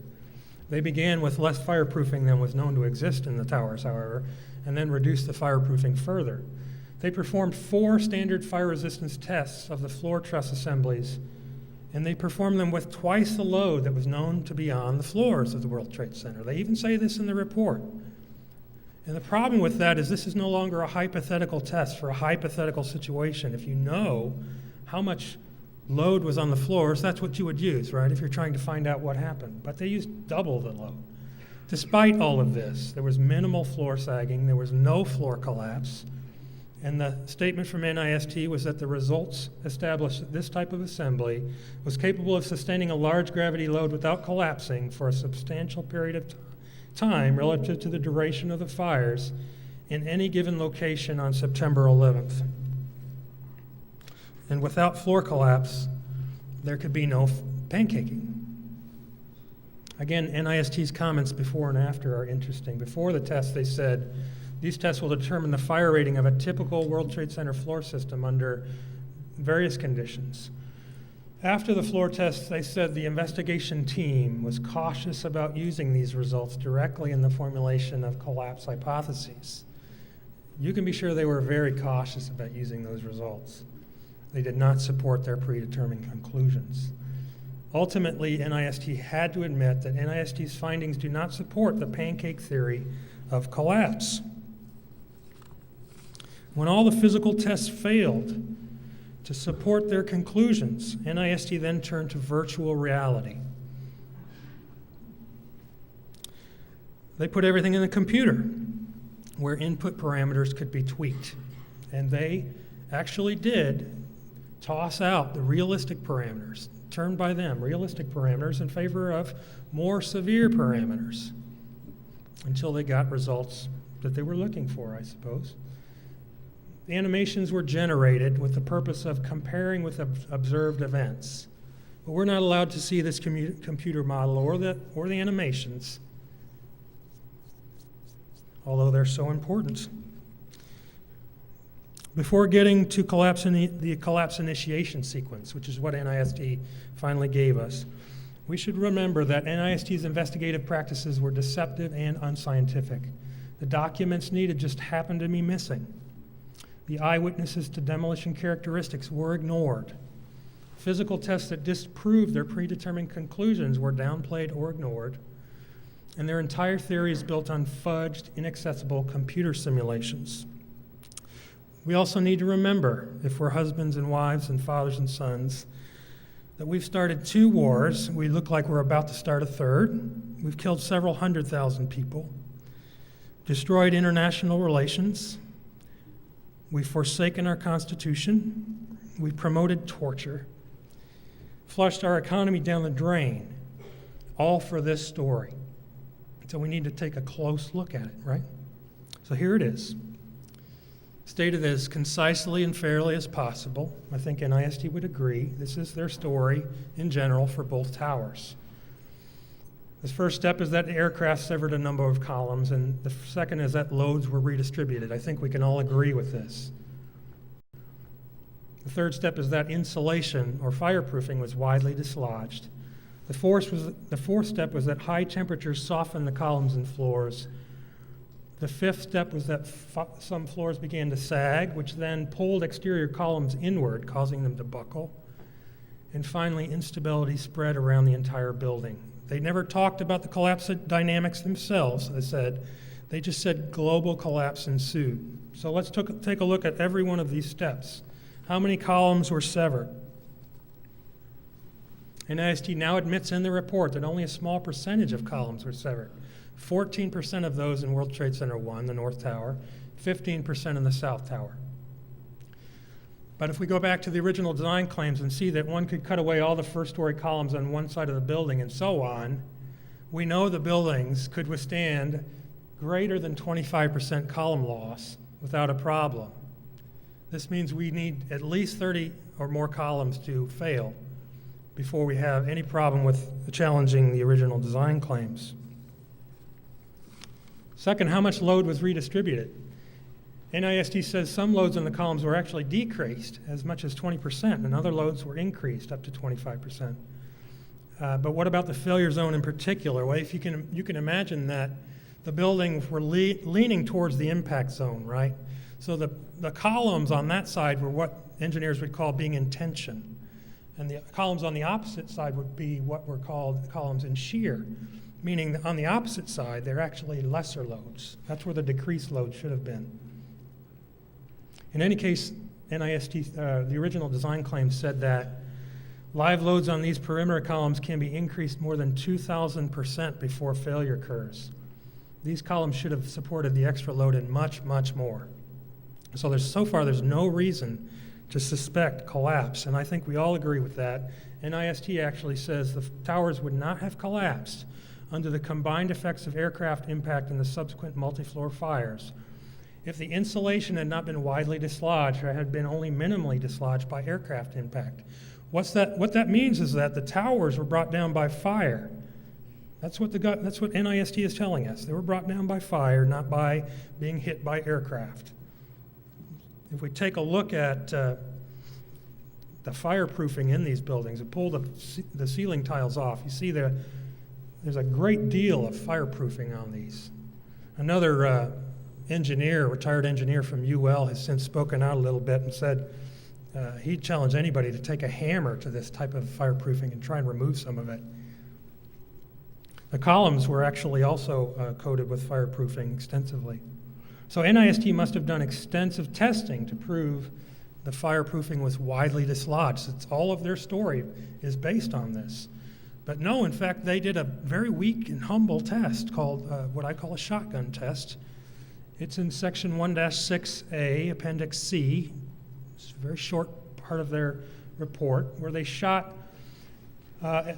They began with less fireproofing than was known to exist in the towers, however, and then reduced the fireproofing further. They performed 4 standard fire resistance tests of the floor truss assemblies, and they performed them with twice the load that was known to be on the floors of the World Trade Center. They even say this in the report. And the problem with that is this is no longer a hypothetical test for a hypothetical situation. If you know how much load was on the floors, that's what you would use, right, if you're trying to find out what happened. But they used double the load. Despite all of this, there was minimal floor sagging, there was no floor collapse, and the statement from NIST was that the results established that this type of assembly was capable of sustaining a large gravity load without collapsing for a substantial period of time relative to the duration of the fires in any given location on September 11th. And without floor collapse, there could be no pancaking. Again, NIST's comments before and after are interesting. Before the test, they said, these tests will determine the fire rating of a typical World Trade Center floor system under various conditions. After the floor tests, they said the investigation team was cautious about using these results directly in the formulation of collapse hypotheses. You can be sure they were very cautious about using those results. They did not support their predetermined conclusions. Ultimately, NIST had to admit that NIST's findings do not support the pancake theory of collapse. When all the physical tests failed to support their conclusions, NIST then turned to virtual reality. They put everything in the computer where input parameters could be tweaked. And they actually did toss out the realistic parameters, turned by them, realistic parameters, in favor of more severe parameters until they got results that they were looking for, I suppose. The animations were generated with the purpose of comparing with observed events. But we're not allowed to see this computer model or the animations, although they're so important. Before getting to the collapse initiation sequence, which is what NIST finally gave us, we should remember that NIST's investigative practices were deceptive and unscientific. The documents needed just happened to be missing. The eyewitnesses to demolition characteristics were ignored. Physical tests that disproved their predetermined conclusions were downplayed or ignored. And their entire theory is built on fudged, inaccessible computer simulations. We also need to remember, if we're husbands and wives and fathers and sons, that we've started 2 wars. We look like we're about to start a third. We've killed several 100,000 people, destroyed international relations. We've forsaken our Constitution. We've promoted torture, flushed our economy down the drain, all for this story. So we need to take a close look at it, right? So here it is, stated as concisely and fairly as possible. I think NIST would agree. This is their story in general for both towers. The first step is that the aircraft severed a number of columns, and the second is that loads were redistributed. I think we can all agree with this. The third step is that insulation or fireproofing was widely dislodged. The fourth step was that high temperatures softened the columns and floors. The fifth step was that some floors began to sag, which then pulled exterior columns inward, causing them to buckle. And finally, instability spread around the entire building. They never talked about the collapse dynamics themselves, they said. They just said global collapse ensued. So let's take a look at every one of these steps. How many columns were severed? NIST now admits in the report that only a small percentage of columns were severed. 14% of those in World Trade Center 1, the North Tower, 15% in the South Tower. But if we go back to the original design claims and see that one could cut away all the first-story columns on one side of the building and so on, we know the buildings could withstand greater than 25% column loss without a problem. This means we need at least 30 or more columns to fail before we have any problem with challenging the original design claims. Second, how much load was redistributed? NIST says some loads on the columns were actually decreased as much as 20%, and other loads were increased up to 25%. But what about the failure zone in particular? Well, if you can imagine that the buildings were leaning towards the impact zone, right? So the columns on that side were what engineers would call being in tension, and the columns on the opposite side would be what were called columns in shear, meaning that on the opposite side, they're actually lesser loads. That's where the decreased load should have been. In any case, NIST, the original design claim said that live loads on these perimeter columns can be increased more than 2,000% before failure occurs. These columns should have supported the extra load and much, much more. So so far there's no reason to suspect collapse, and I think we all agree with that. NIST actually says the towers would not have collapsed under the combined effects of aircraft impact and the subsequent multi-floor fires if the insulation had not been widely dislodged or had been only minimally dislodged by aircraft impact. What that means is that the towers were brought down by fire. That's what NIST is telling us. They were brought down by fire, not by being hit by aircraft. If we take a look at the fireproofing in these buildings and pull the ceiling tiles off, you see there's a great deal of fireproofing on these. Another retired engineer from UL, has since spoken out a little bit and said he'd challenge anybody to take a hammer to this type of fireproofing and try and remove some of it. The columns were actually also coated with fireproofing extensively. So NIST must have done extensive testing to prove the fireproofing was widely dislodged. All of their story is based on this. But no, in fact, they did a very weak and humble test called what I call a shotgun test. It's in section 1-6A, appendix C. It's a very short part of their report where they shot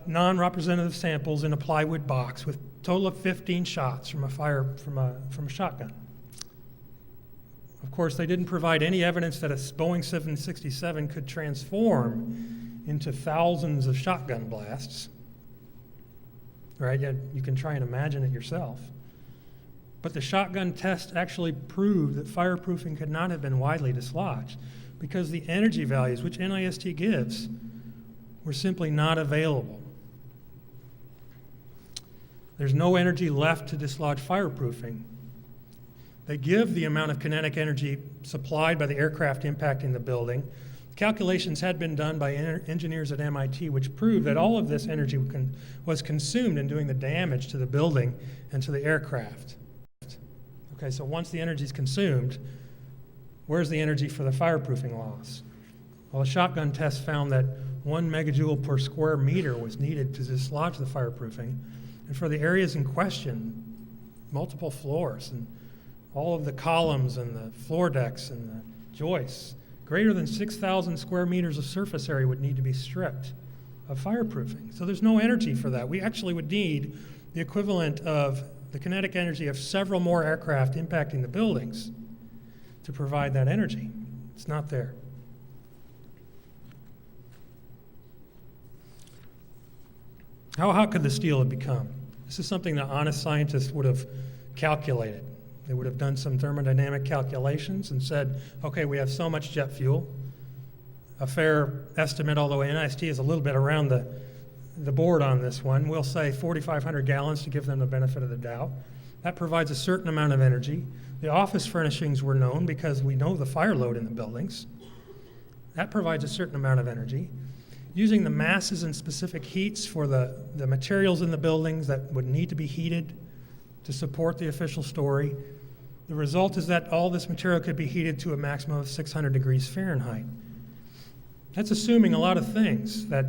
non-representative samples in a plywood box with a total of 15 shots from a shotgun. Of course, they didn't provide any evidence that a Boeing 767 could transform into thousands of shotgun blasts. Right? You can try and imagine it yourself. But the shotgun test actually proved that fireproofing could not have been widely dislodged because the energy values, which NIST gives, were simply not available. There's no energy left to dislodge fireproofing. They give the amount of kinetic energy supplied by the aircraft impacting the building. Calculations had been done by engineers at MIT which proved that all of this energy was consumed in doing the damage to the building and to the aircraft. Okay, so once the energy is consumed, where's the energy for the fireproofing loss? Well, a shotgun test found that 1 megajoule per square meter was needed to dislodge the fireproofing. And for the areas in question, multiple floors and all of the columns and the floor decks and the joists, greater than 6,000 square meters of surface area would need to be stripped of fireproofing. So there's no energy for that. We actually would need the equivalent of the kinetic energy of several more aircraft impacting the buildings to provide that energy. It's not there. How hot could the steel have become? This is something that honest scientists would have calculated. They would have done some thermodynamic calculations and said, okay, we have so much jet fuel. A fair estimate, although NIST is a little bit around the board on this one, we'll say 4,500 gallons to give them the benefit of the doubt. That provides a certain amount of energy. The office furnishings were known because we know the fire load in the buildings. That provides a certain amount of energy. Using the masses and specific heats for the materials in the buildings that would need to be heated to support the official story, the result is that all this material could be heated to a maximum of 600 degrees Fahrenheit. That's assuming a lot of things, that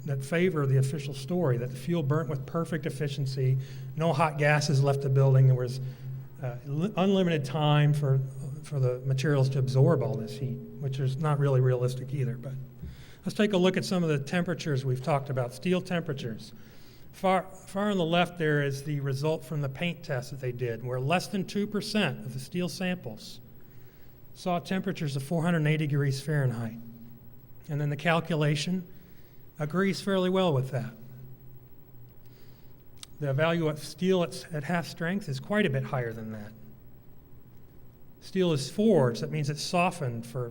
that favor the official story, that the fuel burnt with perfect efficiency, no hot gases left the building, there was unlimited time for the materials to absorb all this heat, which is not really realistic either. But let's take a look at some of the temperatures we've talked about, steel temperatures. Far on the left there is the result from the paint test that they did, where less than 2% of the steel samples saw temperatures of 480 degrees Fahrenheit. And then the calculation agrees fairly well with that. The value of steel at half strength is quite a bit higher than that. Steel is forged, that means it's softened for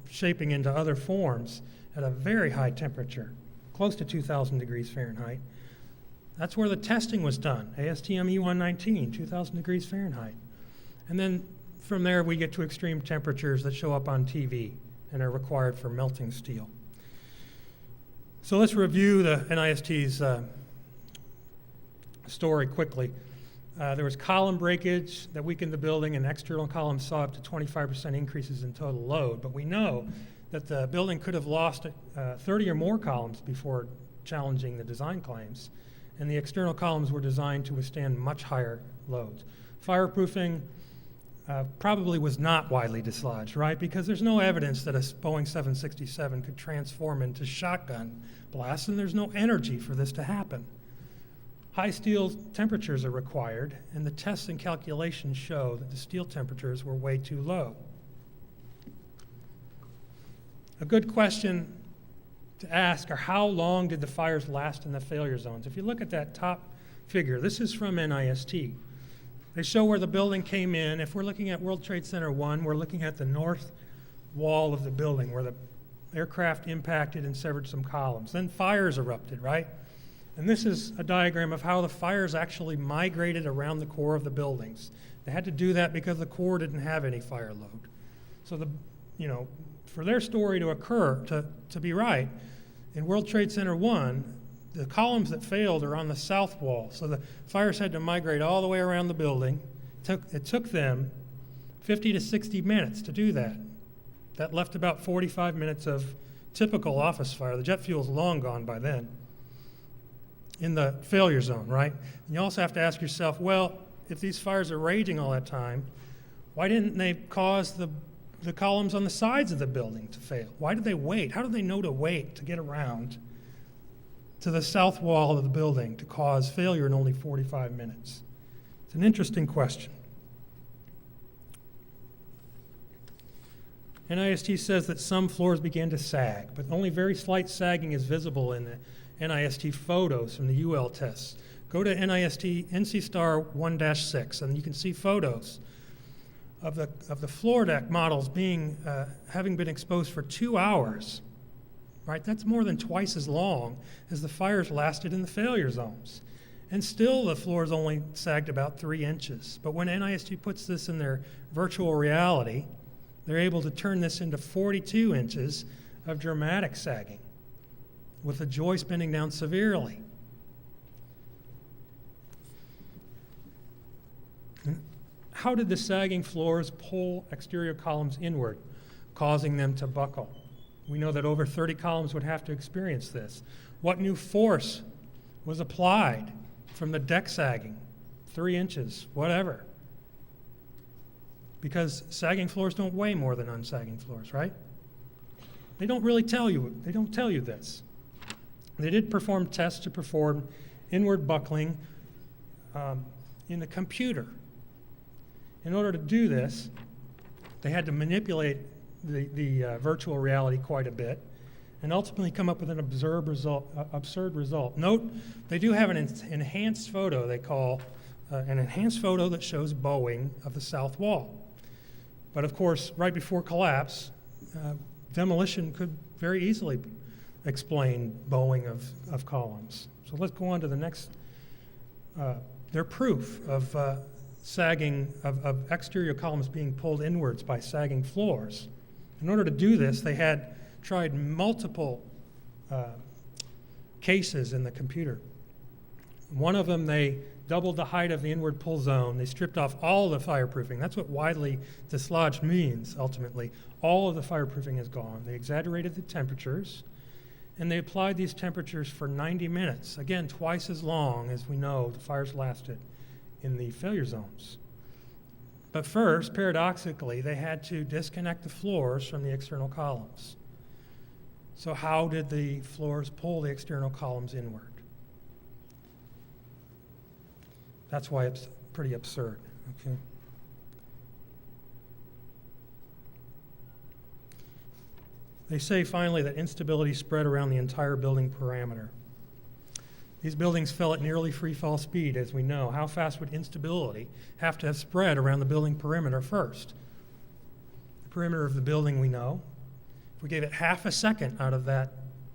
shaping into other forms at a very high temperature, close to 2,000 degrees Fahrenheit. That's where the testing was done, ASTM E119, 2,000 degrees Fahrenheit. And then from there we get to extreme temperatures that show up on TV and are required for melting steel. So let's review the NIST's story quickly. There was column breakage that weakened the building, and external columns saw up to 25% increases in total load. But we know that the building could have lost 30 or more columns before challenging the design claims. And the external columns were designed to withstand much higher loads. Fireproofing probably was not widely dislodged, right? Because there's no evidence that a Boeing 767 could transform into shotgun blasts, and there's no energy for this to happen. High steel temperatures are required, and the tests and calculations show that the steel temperatures were way too low. A good question to ask are, how long did the fires last in the failure zones? If you look at that top figure, this is from NIST. They show where the building came in. If we're looking at World Trade Center 1, we're looking at the north wall of the building where the aircraft impacted and severed some columns. Then fires erupted, right? And this is a diagram of how the fires actually migrated around the core of the buildings. They had to do that because the core didn't have any fire load. So for their story to occur, to be right, in World Trade Center 1, the columns that failed are on the south wall. So the fires had to migrate all the way around the building. It took them 50 to 60 minutes to do that. That left about 45 minutes of typical office fire. The jet fuel's long gone by then in the failure zone, right? And you also have to ask yourself, well, if these fires are raging all that time, why didn't they cause the columns on the sides of the building to fail? Why did they wait? How did they know to wait to get around to the south wall of the building to cause failure in only 45 minutes? It's an interesting question. NIST says that some floors began to sag, but only very slight sagging is visible in the NIST photos from the UL tests. Go to NIST NC Star 1-6, and you can see photos of the floor deck models having been exposed for 2 hours. Right? That's more than twice as long as the fires lasted in the failure zones. And still the floors only sagged about 3 inches. But when NIST puts this in their virtual reality, they're able to turn this into 42 inches of dramatic sagging, with the joist bending down severely. And how did the sagging floors pull exterior columns inward, causing them to buckle? We know that over 30 columns would have to experience this. What new force was applied from the deck sagging? 3 inches, whatever. Because sagging floors don't weigh more than unsagging floors, right? They don't really tell you. They don't tell you this. They did perform tests to perform inward buckling in the computer. In order to do this, they had to manipulate the virtual reality quite a bit and ultimately come up with an absurd result. Note, they do have an enhanced photo they call an enhanced photo that shows bowing of the south wall. But of course, right before collapse, demolition could very easily explain bowing of columns. So let's go on to the next. Their proof of sagging, of exterior columns being pulled inwards by sagging floors. In order to do this, they had tried multiple cases in the computer. One of them, they doubled the height of the inward pull zone. They stripped off all the fireproofing. That's what widely dislodged means, ultimately. All of the fireproofing is gone. They exaggerated the temperatures, And they applied these temperatures for 90 minutes, again, twice as long as we know the fires lasted in the failure zones. But first, paradoxically, they had to disconnect the floors from the external columns. So how did the floors pull the external columns inward? That's why it's pretty absurd, okay? They say finally that instability spread around the entire building parameter. These buildings fell at nearly free fall speed, as we know. How fast would instability have to have spread around the building perimeter first? The perimeter of the building we know. If we gave it half a second out of that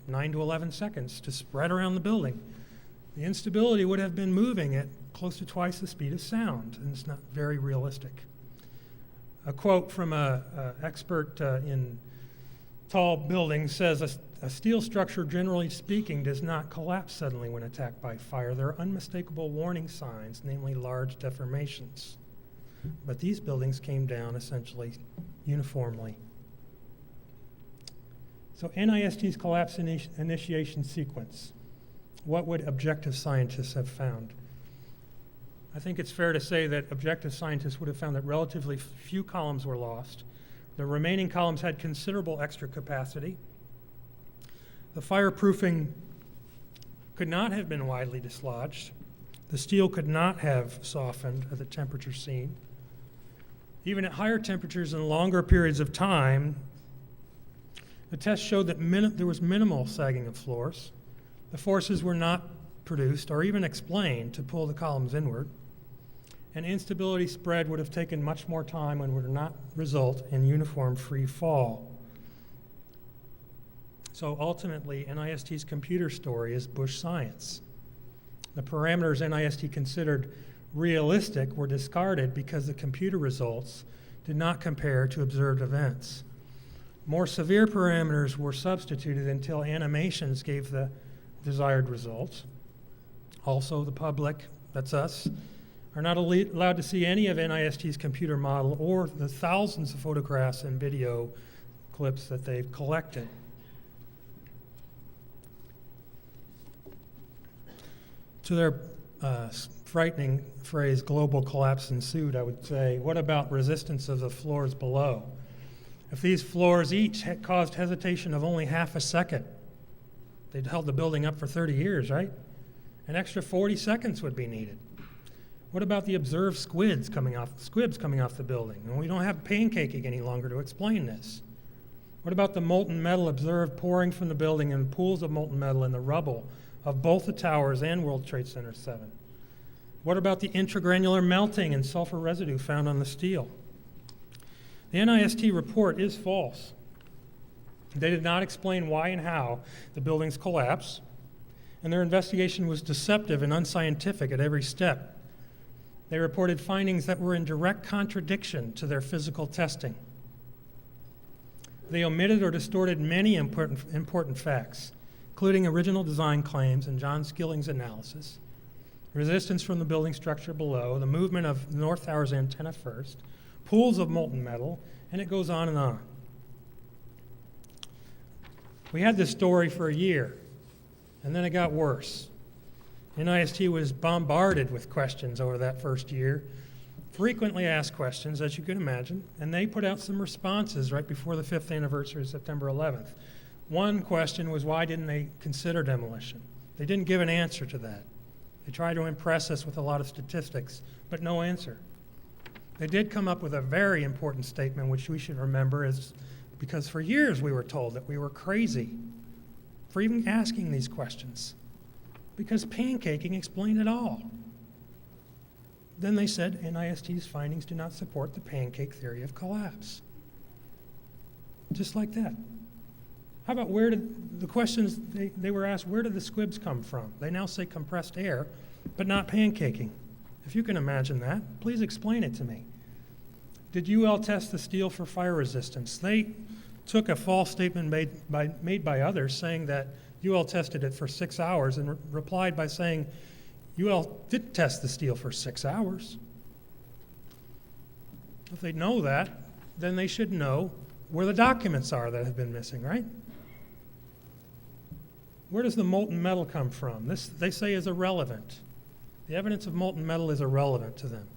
9 to 11 seconds to spread around the building, the instability would have been moving at close to twice the speed of sound, and it's not very realistic. A quote from an expert in tall buildings says, a steel structure, generally speaking, does not collapse suddenly when attacked by fire. There are unmistakable warning signs, namely large deformations. But these buildings came down essentially uniformly. So NIST's collapse initiation sequence. What would objective scientists have found? I think it's fair to say that objective scientists would have found that relatively few columns were lost. The remaining columns had considerable extra capacity. The fireproofing could not have been widely dislodged. The steel could not have softened at the temperature seen. Even at higher temperatures and longer periods of time, the test showed that there was minimal sagging of floors. The forces were not produced or even explained to pull the columns inward. And instability spread would have taken much more time and would not result in uniform free fall. So ultimately, NIST's computer story is bush science. The parameters NIST considered realistic were discarded because the computer results did not compare to observed events. More severe parameters were substituted until animations gave the desired results. Also, the public, that's us, are not allowed to see any of NIST's computer model or the thousands of photographs and video clips that they've collected. To their frightening phrase, global collapse ensued, I would say, what about resistance of the floors below? If these floors each had caused hesitation of only half a second, they'd held the building up for 30 years, right? An extra 40 seconds would be needed. What about the observed squibs coming off the building? And we don't have pancaking any longer to explain this. What about the molten metal observed pouring from the building and pools of molten metal in the rubble of both the towers and World Trade Center 7? What about the intragranular melting and sulfur residue found on the steel? The NIST report is false. They did not explain why and how the buildings collapsed, and their investigation was deceptive and unscientific at every step. They reported findings that were in direct contradiction to their physical testing. They omitted or distorted many important facts, including original design claims and John Skilling's analysis, resistance from the building structure below, the movement of the North Tower's antenna first, pools of molten metal, and it goes on and on. We had this story for a year, and then it got worse. NIST was bombarded with questions over that first year, frequently asked questions, as you can imagine, and they put out some responses right before the 5th anniversary of September 11th. One question was, why didn't they consider demolition? They didn't give an answer to that. They tried to impress us with a lot of statistics, but no answer. They did come up with a very important statement, which we should remember, because for years we were told that we were crazy for even asking these questions, because pancaking explained it all. Then they said NIST's findings do not support the pancake theory of collapse. Just like that. How about where did the questions they were asked, where did the squibs come from? They now say compressed air, but not pancaking. If you can imagine that, please explain it to me. Did UL test the steel for fire resistance? They took a false statement made by others saying that UL tested it for 6 hours and replied by saying UL did test the steel for 6 hours. If they know that, then they should know where the documents are that have been missing, right? Where does the molten metal come from? This, they say, is irrelevant. The evidence of molten metal is irrelevant to them.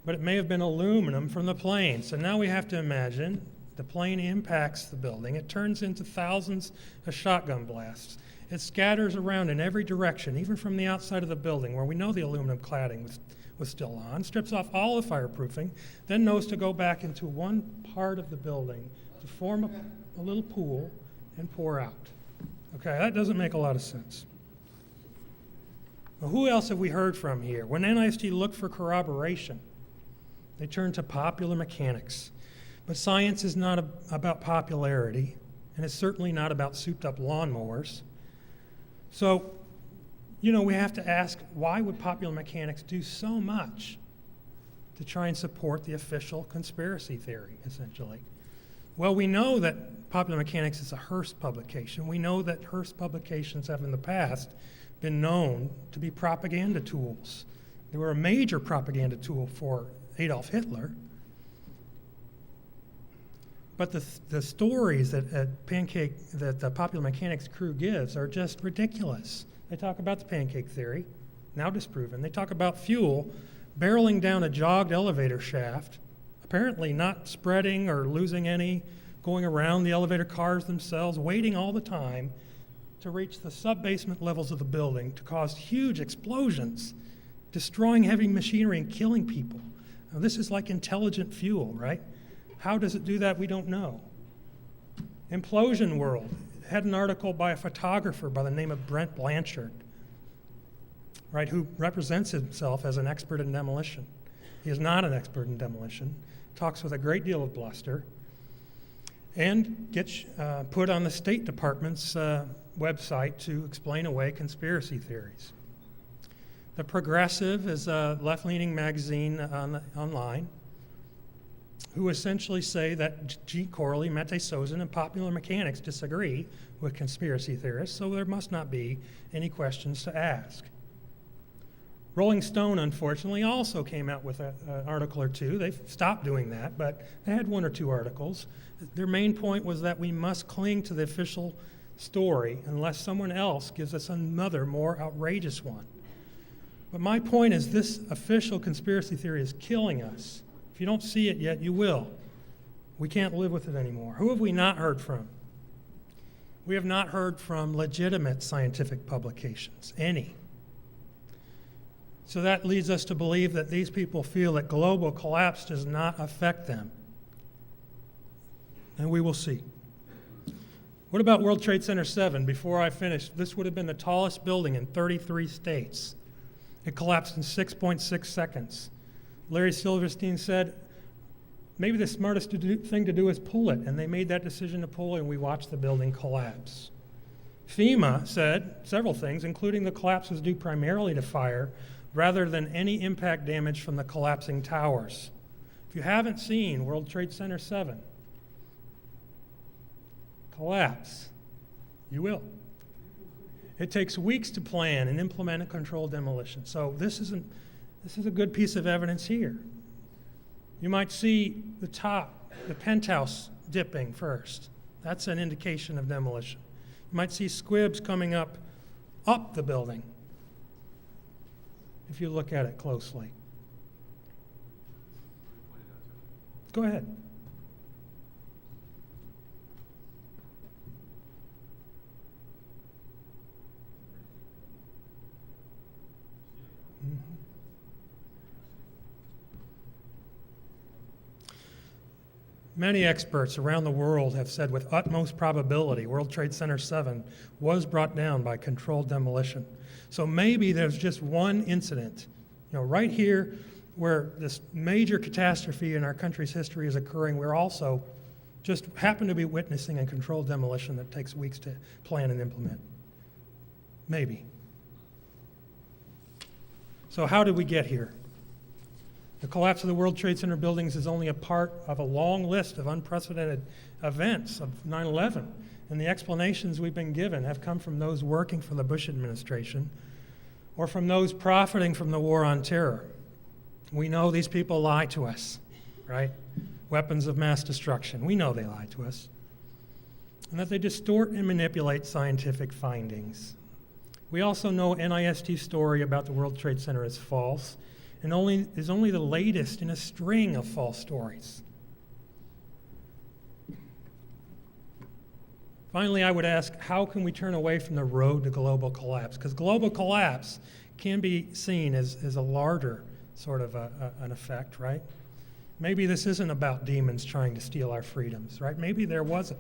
But it may have been aluminum from the plane. So now we have to imagine the plane impacts the building. It turns into thousands of shotgun blasts. It scatters around in every direction, even from the outside of the building, where we know the aluminum cladding was still on, strips off all the fireproofing, then knows to go back into one part of the building to form a little pool and pour out. Okay, that doesn't make a lot of sense. Well, who else have we heard from here? When NIST looked for corroboration, they turned to popular mechanics. But science is not about popularity, and it's certainly not about souped-up lawnmowers. So, we have to ask, why would popular mechanics do so much to try and support the official conspiracy theory, essentially? Well, we know that popular mechanics is a Hearst publication. We know that Hearst publications have in the past been known to be propaganda tools. They were a major propaganda tool for Adolf Hitler. But the stories that the Popular Mechanics crew gives are just ridiculous. They talk about the pancake theory, now disproven. They talk about fuel barreling down a jogged elevator shaft, apparently not spreading or losing any, going around the elevator cars themselves, waiting all the time to reach the sub-basement levels of the building to cause huge explosions, destroying heavy machinery and killing people. Now, this is like intelligent fuel, right? How does it do that? We don't know. Implosion World had an article by a photographer by the name of Brent Blanchard, right, who represents himself as an expert in demolition. He is not an expert in demolition, talks with a great deal of bluster, and gets put on the State Department's website to explain away conspiracy theories. The Progressive is a left-leaning magazine online who essentially say that G. Corley, Mette Sozen, and popular mechanics disagree with conspiracy theorists, so there must not be any questions to ask. Rolling Stone, unfortunately, also came out with an article or two. They've stopped doing that, but they had one or two articles. Their main point was that we must cling to the official story unless someone else gives us another, more outrageous one. But my point is this official conspiracy theory is killing us. If you don't see it yet, you will. We can't live with it anymore. Who have we not heard from? We have not heard from legitimate scientific publications, any. So that leads us to believe that these people feel that global collapse does not affect them. And we will see. What about World Trade Center 7? Before I finish, this would have been the tallest building in 33 states. It collapsed in 6.6 seconds. Larry Silverstein said, maybe the smartest thing to do is pull it, and they made that decision to pull it, and we watched the building collapse. FEMA said several things, including the collapse was due primarily to fire rather than any impact damage from the collapsing towers. If you haven't seen World Trade Center 7 collapse, you will. It takes weeks to plan and implement a controlled demolition. So this is a good piece of evidence here. You might see the top, the penthouse dipping first. That's an indication of demolition. You might see squibs coming up the building if you look at it closely. Go ahead. Many experts around the world have said with utmost probability World Trade Center 7 was brought down by controlled demolition. So maybe there's just one incident, right here where this major catastrophe in our country's history is occurring, we're also just happen to be witnessing a controlled demolition that takes weeks to plan and implement. Maybe. So how did we get here? The collapse of the World Trade Center buildings is only a part of a long list of unprecedented events of 9/11, and the explanations we've been given have come from those working for the Bush administration or from those profiting from the war on terror. We know these people lie to us, right? Weapons of mass destruction. We know they lie to us. and that they distort and manipulate scientific findings. We also know NIST's story about the World Trade Center is false and is only the latest in a string of false stories. Finally, I would ask, how can we turn away from the road to global collapse? Because global collapse can be seen as a larger sort of an effect, right? Maybe this isn't about demons trying to steal our freedoms, right? Maybe there was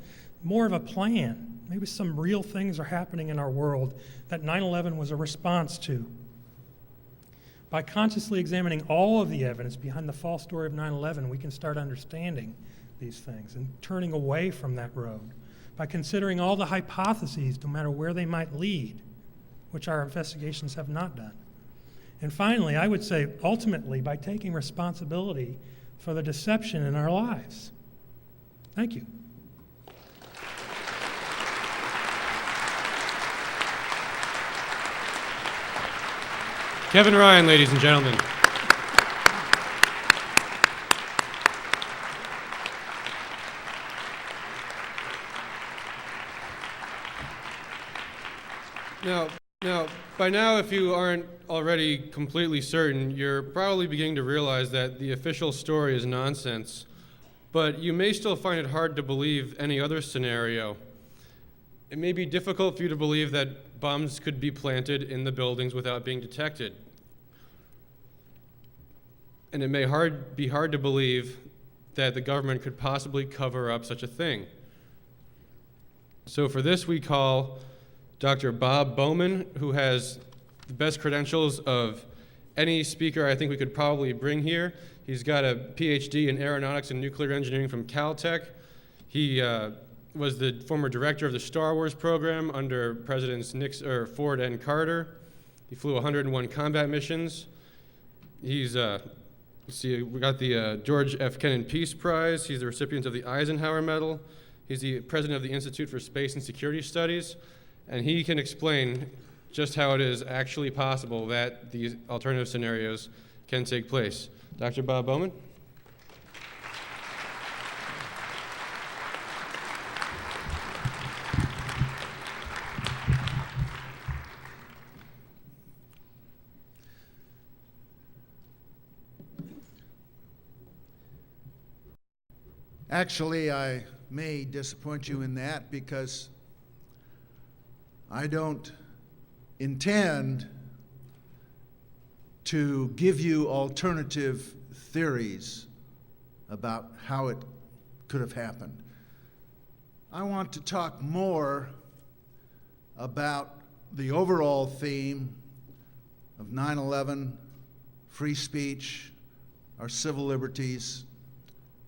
more of a plan. Maybe some real things are happening in our world that 9/11 was a response to. By consciously examining all of the evidence behind the false story of 9/11, we can start understanding these things and turning away from that road. By considering all the hypotheses, no matter where they might lead, which our investigations have not done. And finally, I would say, ultimately, by taking responsibility for the deception in our lives. Thank you. Kevin Ryan, ladies and gentlemen. Now, by now, if you aren't already completely certain, you're probably beginning to realize that the official story is nonsense, but you may still find it hard to believe any other scenario. It may be difficult for you to believe that bombs could be planted in the buildings without being detected. And it may be hard to believe that the government could possibly cover up such a thing. So for this, we call Dr. Bob Bowman, who has the best credentials of any speaker I think we could probably bring here. He's got a PhD in aeronautics and nuclear engineering from Caltech. He was the former director of the Star Wars program under Presidents Ford and Carter. He flew 101 combat missions. He's, we got the George F. Kennan Peace Prize. He's the recipient of the Eisenhower Medal. He's the president of the Institute for Space and Security Studies. And he can explain just how it is actually possible that these alternative scenarios can take place. Dr. Bob Bowman? Actually, I may disappoint you in that because I don't intend to give you alternative theories about how it could have happened. I want to talk more about the overall theme of 9/11, free speech, our civil liberties,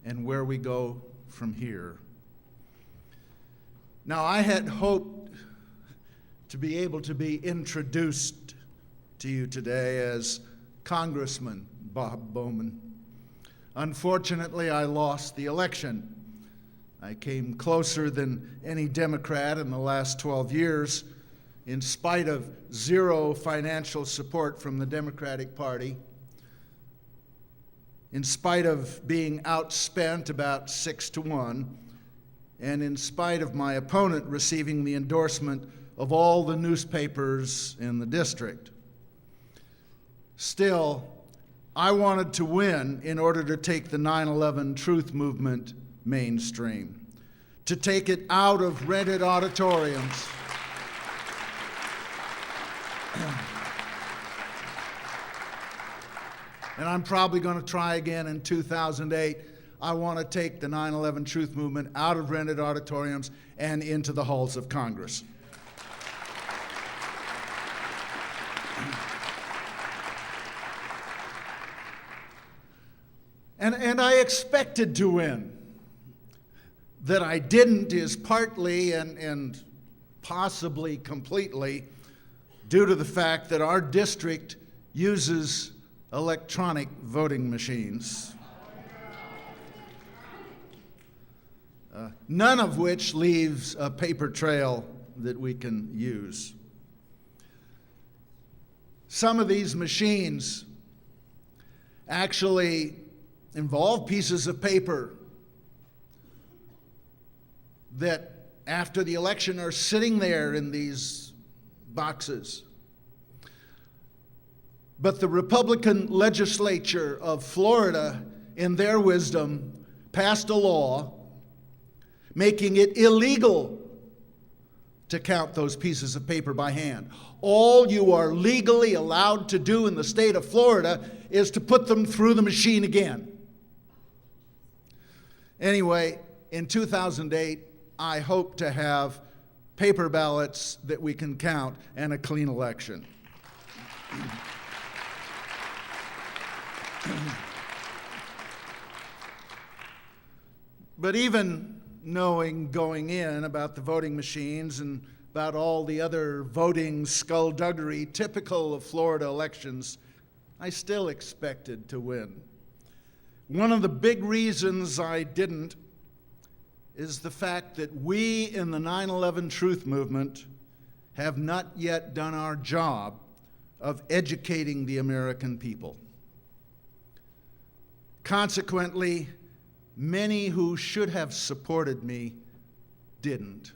and where we go from here. Now, I had hoped to be able to be introduced to you today as Congressman Bob Bowman. Unfortunately, I lost the election. I came closer than any Democrat in the last 12 years, in spite of zero financial support from the Democratic Party, in spite of being outspent about 6-1, and in spite of my opponent receiving the endorsement of all the newspapers in the district. Still, I wanted to win in order to take the 9/11 truth movement mainstream, to take it out of rented auditoriums. And I'm probably going to try again in 2008. I want to take the 9/11 truth movement out of rented auditoriums and into the halls of Congress. And I expected to win. That I didn't is partly and possibly completely due to the fact that our district uses electronic voting machines, none of which leaves a paper trail that we can use. Some of these machines actually involve pieces of paper that after the election are sitting there in these boxes. But the Republican legislature of Florida, in their wisdom, passed a law making it illegal to count those pieces of paper by hand. All you are legally allowed to do in the state of Florida is to put them through the machine again. Anyway, in 2008, I hope to have paper ballots that we can count and a clean election. But even knowing going in about the voting machines and about all the other voting skullduggery typical of Florida elections, I still expected to win. One of the big reasons I didn't is the fact that we in the 9/11 Truth Movement have not yet done our job of educating the American people. Consequently, many who should have supported me didn't,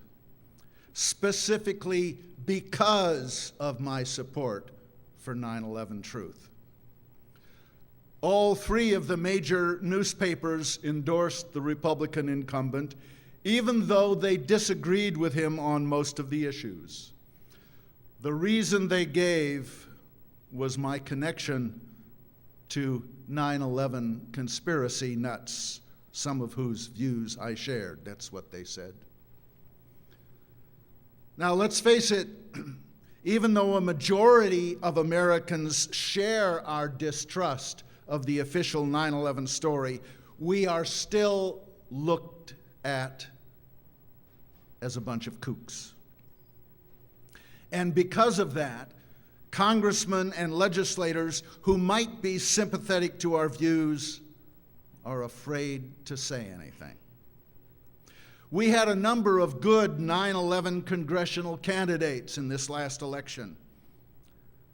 specifically because of my support for 9/11 Truth. All three of the major newspapers endorsed the Republican incumbent, even though they disagreed with him on most of the issues. The reason they gave was my connection to 9/11 conspiracy nuts, some of whose views I shared. That's what they said. Now, let's face it, even though a majority of Americans share our distrust of the official 9/11 story, we are still looked at as a bunch of kooks. And because of that, congressmen and legislators who might be sympathetic to our views are afraid to say anything. We had a number of good 9/11 congressional candidates in this last election,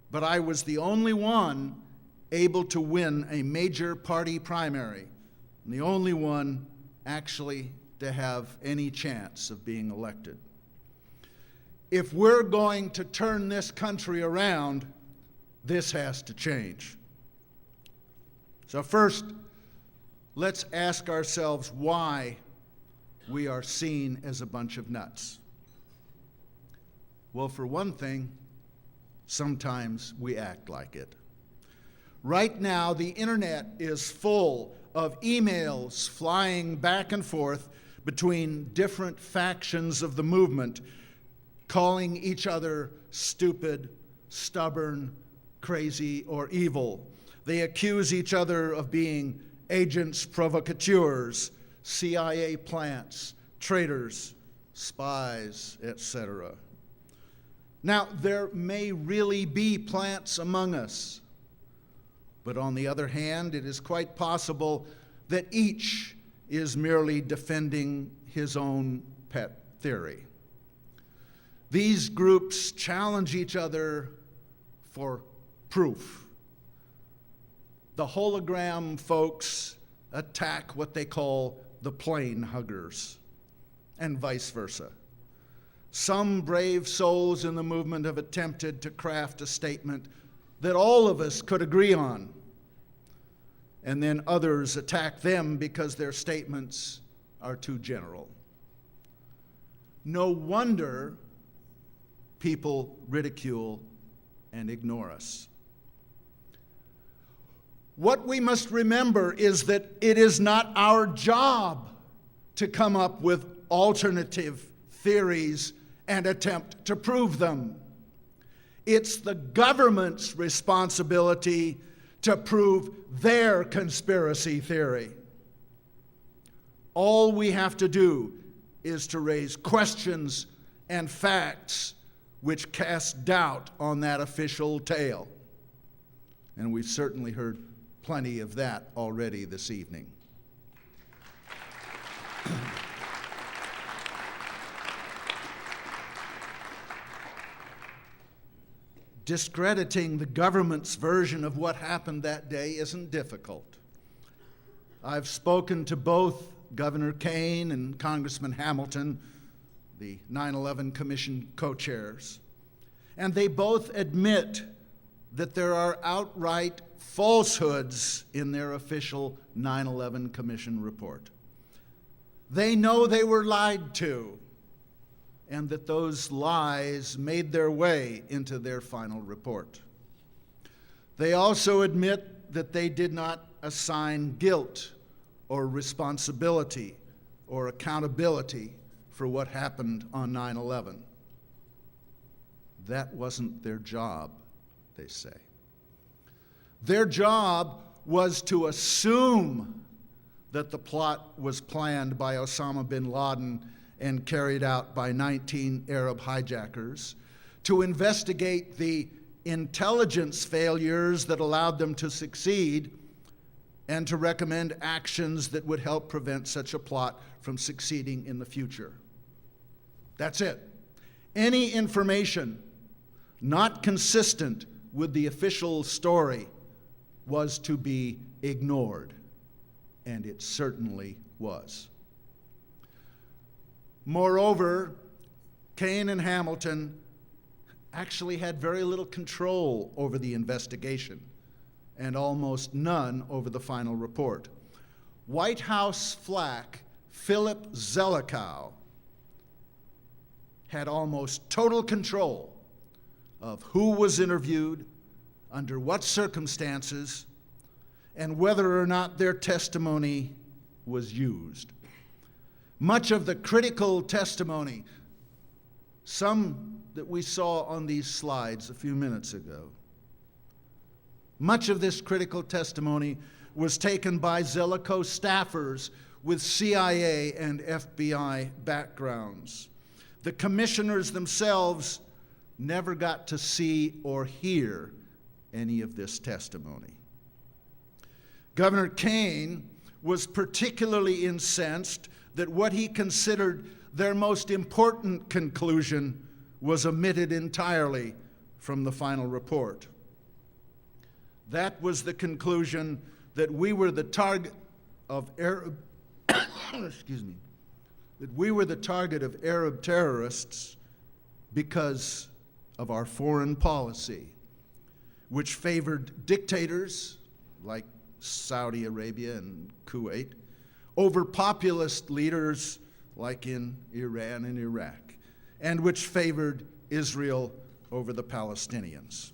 but I was the only one able to win a major party primary, and the only one actually to have any chance of being elected. If we're going to turn this country around, this has to change. So first, let's ask ourselves why we are seen as a bunch of nuts. Well, for one thing, sometimes we act like it. Right now, the internet is full of emails flying back and forth between different factions of the movement, calling each other stupid, stubborn, crazy, or evil. They accuse each other of being agents provocateurs, CIA plants, traitors, spies, etc. Now, there may really be plants among us, but on the other hand, it is quite possible that each is merely defending his own pet theory. These groups challenge each other for proof. The hologram folks attack what they call the plane huggers, and vice versa. Some brave souls in the movement have attempted to craft a statement that all of us could agree on, and then others attack them because their statements are too general. No wonder people ridicule and ignore us. What we must remember is that it is not our job to come up with alternative theories and attempt to prove them. It's the government's responsibility to prove their conspiracy theory. All we have to do is to raise questions and facts which cast doubt on that official tale. And we've certainly heard plenty of that already this evening. Discrediting the government's version of what happened that day isn't difficult. I've spoken to both Governor Kane and Congressman Hamilton, the 9/11 Commission co-chairs, and they both admit that there are outright falsehoods in their official 9/11 Commission report. They know they were lied to, and that those lies made their way into their final report. They also admit that they did not assign guilt or responsibility or accountability for what happened on 9/11. That wasn't their job, they say. Their job was to assume that the plot was planned by Osama bin Laden and carried out by 19 Arab hijackers, to investigate the intelligence failures that allowed them to succeed, and to recommend actions that would help prevent such a plot from succeeding in the future. That's it. Any information not consistent with the official story was to be ignored, and it certainly was. Moreover, Kane and Hamilton actually had very little control over the investigation and almost none over the final report. White House flack Philip Zelikow had almost total control of who was interviewed, under what circumstances, and whether or not their testimony was used. Much of the critical testimony, some that we saw on these slides a few minutes ago, much of this critical testimony was taken by Zelikow staffers with CIA and FBI backgrounds. The commissioners themselves never got to see or hear any of this testimony. Governor Kane was particularly incensed that what he considered their most important conclusion was omitted entirely from the final report. That was the conclusion that we were the target of Arab that we were the target of Arab terrorists because of our foreign policy, which favored dictators like Saudi Arabia and Kuwait over populist leaders like in Iran and Iraq, and which favored Israel over the Palestinians.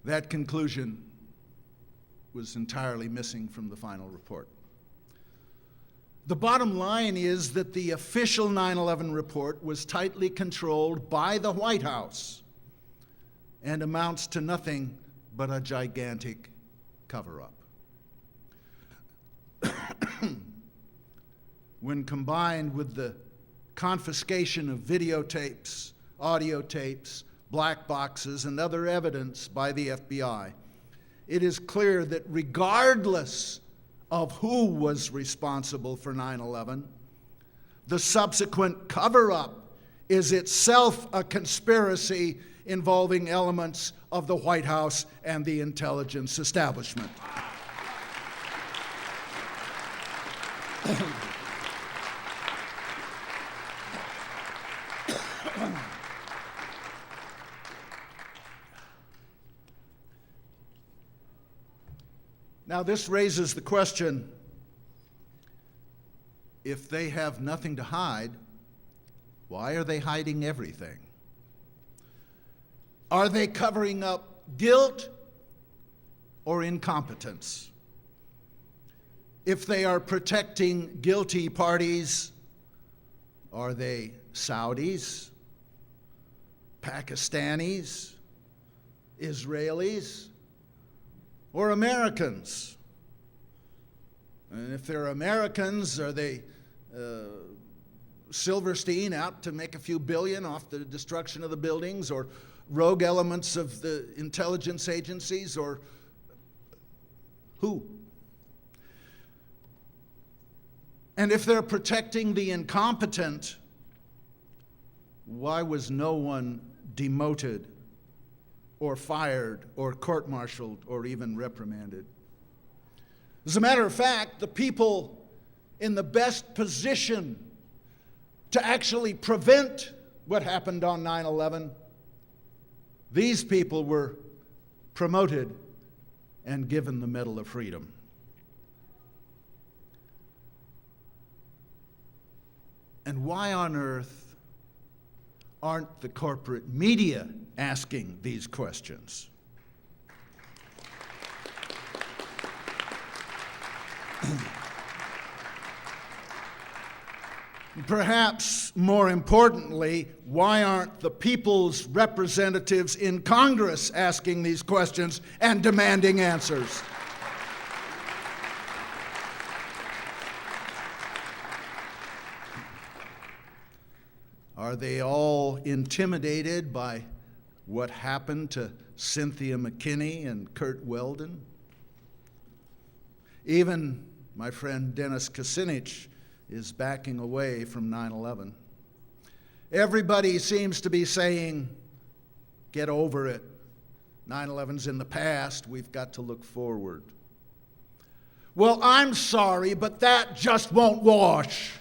That conclusion was entirely missing from the final report. The bottom line is that the official 9/11 report was tightly controlled by the White House and amounts to nothing but a gigantic cover-up. When combined with the confiscation of videotapes, audio tapes, black boxes, and other evidence by the FBI, it is clear that regardless of who was responsible for 9/11, the subsequent cover-up is itself a conspiracy involving elements of the White House and the intelligence establishment. Now, this raises the question, if they have nothing to hide, why are they hiding everything? Are they covering up guilt or incompetence? If they are protecting guilty parties, are they Saudis, Pakistanis, Israelis, or Americans? And if they're Americans, are they Silverstein out to make a few billion off the destruction of the buildings, or rogue elements of the intelligence agencies, or who? And if they're protecting the incompetent, why was no one demoted or fired or court-martialed or even reprimanded? As a matter of fact, the people in the best position to actually prevent what happened on 9/11, these people were promoted and given the Medal of Freedom. And why on earth aren't the corporate media asking these questions? Perhaps more importantly, why aren't the people's representatives in Congress asking these questions and demanding answers? Are they all intimidated by what happened to Cynthia McKinney and Kurt Weldon? Even my friend Dennis Kucinich is backing away from 9/11. Everybody seems to be saying, get over it. 9/11's in the past. We've got to look forward. Well, I'm sorry, but that just won't wash.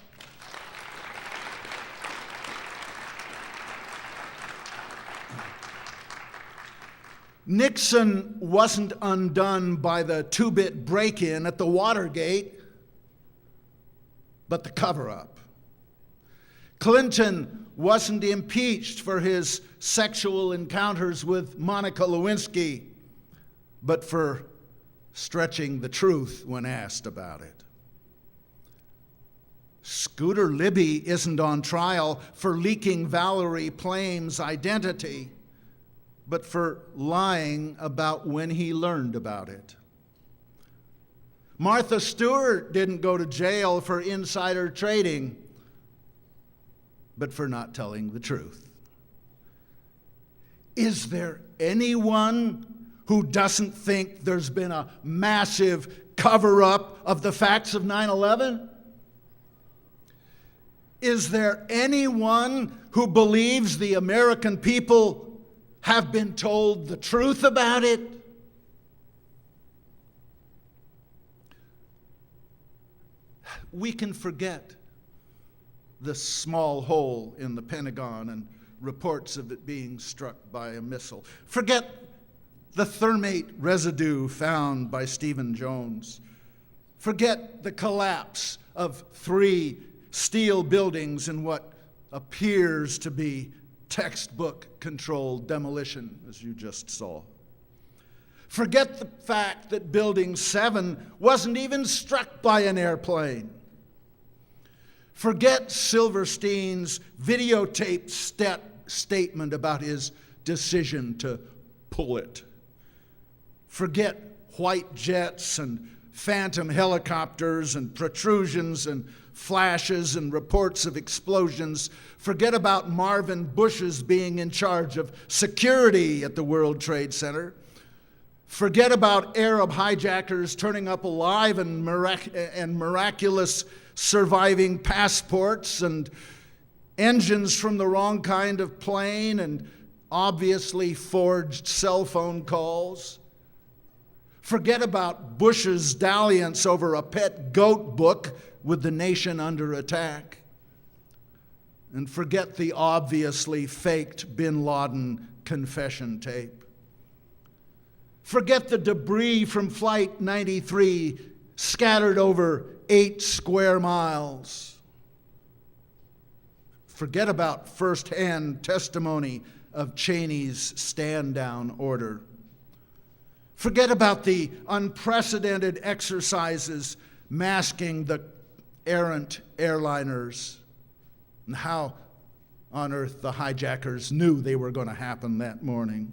Nixon wasn't undone by the two-bit break-in at the Watergate, but the cover-up. Clinton wasn't impeached for his sexual encounters with Monica Lewinsky, but for stretching the truth when asked about it. Scooter Libby isn't on trial for leaking Valerie Plame's identity, but for lying about when he learned about it. Martha Stewart didn't go to jail for insider trading, but for not telling the truth. Is there anyone who doesn't think there's been a massive cover-up of the facts of 9/11? Is there anyone who believes the American people have been told the truth about it? We can forget the small hole in the Pentagon and reports of it being struck by a missile. Forget the thermate residue found by Stephen Jones. Forget the collapse of 3 steel buildings in what appears to be textbook-controlled demolition, as you just saw. Forget the fact that Building 7 wasn't even struck by an airplane. Forget Silverstein's videotaped statement about his decision to pull it. Forget white jets and phantom helicopters and protrusions and flashes and reports of explosions. Forget about Marvin Bush's being in charge of security at the World Trade Center. Forget about Arab hijackers turning up alive and miraculous surviving passports and engines from the wrong kind of plane and obviously forged cell phone calls. Forget about Bush's dalliance over a pet goat book with the nation under attack. And forget the obviously faked bin Laden confession tape. Forget the debris from Flight 93 scattered over 8 square miles. Forget about firsthand testimony of Cheney's stand-down order. Forget about the unprecedented exercises masking the errant airliners and how on earth the hijackers knew they were going to happen that morning.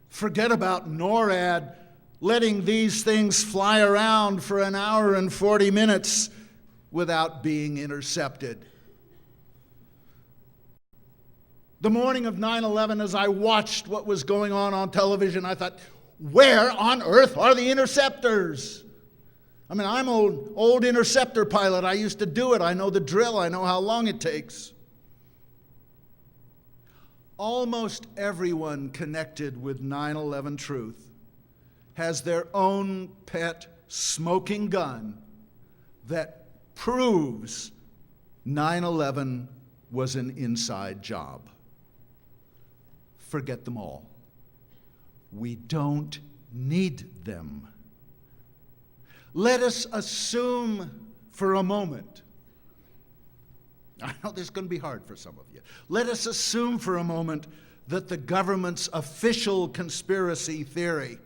Forget about NORAD letting these things fly around for an hour and 40 minutes without being intercepted. The morning of 9/11, as I watched what was going on television, I thought, where on earth are the interceptors? I mean, I'm an old interceptor pilot. I used to do it. I know the drill. I know how long it takes. Almost everyone connected with 9/11 truth has their own pet smoking gun that proves 9/11 was an inside job. Forget them all. We don't need them. Let us assume for a moment, I know this is going to be hard for some of you. Let us assume for a moment that the government's official conspiracy theory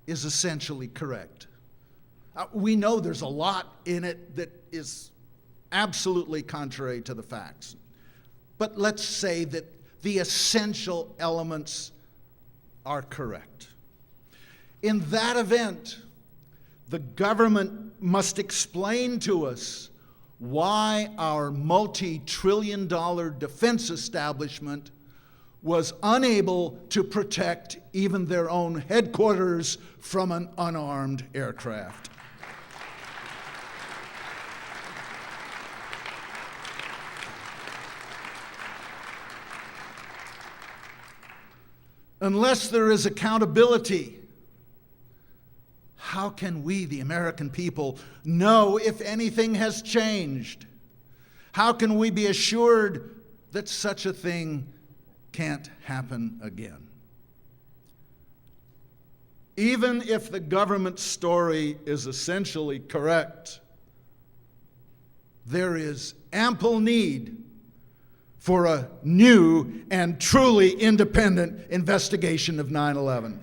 is essentially correct. We know there's a lot in it that is absolutely contrary to the facts. But let's say that the essential elements are correct. In that event, the government must explain to us why our multi-trillion-dollar defense establishment was unable to protect even their own headquarters from an unarmed aircraft. Unless there is accountability, how can we, the American people, know if anything has changed? How can we be assured that such a thing can't happen again? Even if the government story is essentially correct, there is ample need for a new and truly independent investigation of 9/11.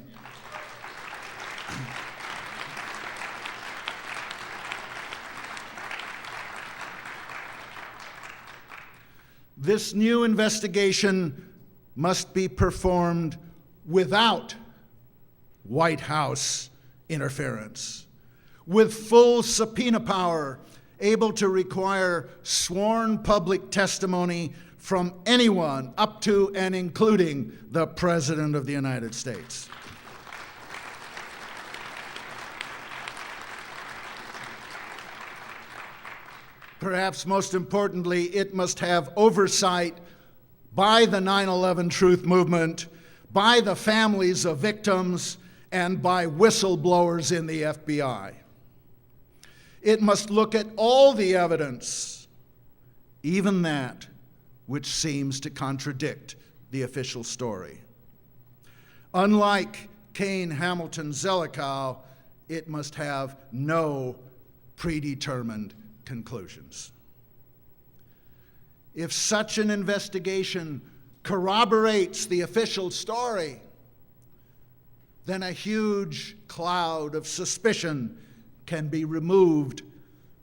This new investigation must be performed without White House interference, with full subpoena power, able to require sworn public testimony from anyone up to and including the President of the United States. Perhaps most importantly, it must have oversight by the 9/11 Truth Movement, by the families of victims, and by whistleblowers in the FBI. It must look at all the evidence, even that which seems to contradict the official story. Unlike Kane, Hamilton, Zelikow, it must have no predetermined conclusions. If such an investigation corroborates the official story, then a huge cloud of suspicion can be removed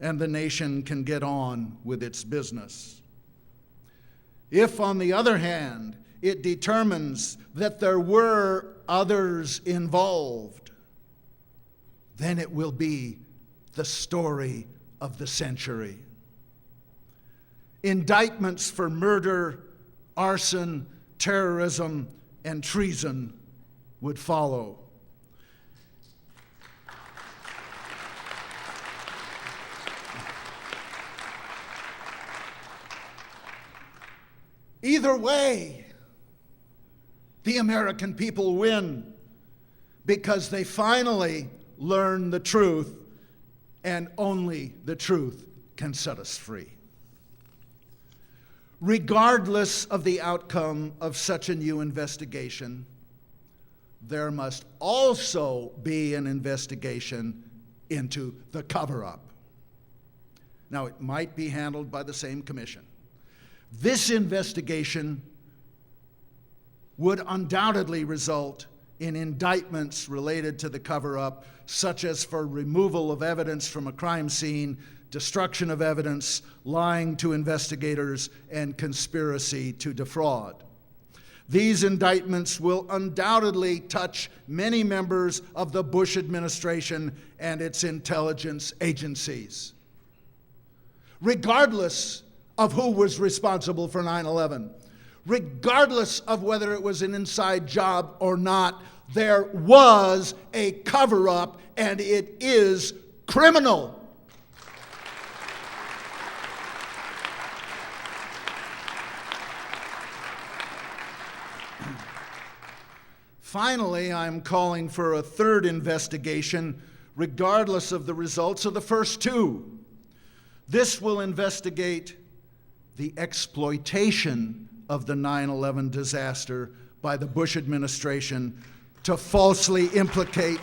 and the nation can get on with its business. If, on the other hand, it determines that there were others involved, then it will be the story of the century. Indictments for murder, arson, terrorism, and treason would follow. Either way, the American people win because they finally learn the truth, and only the truth can set us free. Regardless of the outcome of such a new investigation, there must also be an investigation into the cover-up. Now, it might be handled by the same commission. This investigation would undoubtedly result in indictments related to the cover-up, such as for removal of evidence from a crime scene, destruction of evidence, lying to investigators, and conspiracy to defraud. These indictments will undoubtedly touch many members of the Bush administration and its intelligence agencies. Regardless of who was responsible for 9/11, regardless of whether it was an inside job or not, there was a cover-up, and it is criminal. Finally, I'm calling for a third investigation regardless of the results of the first two. This will investigate the exploitation of the 9/11 disaster by the Bush administration to falsely implicate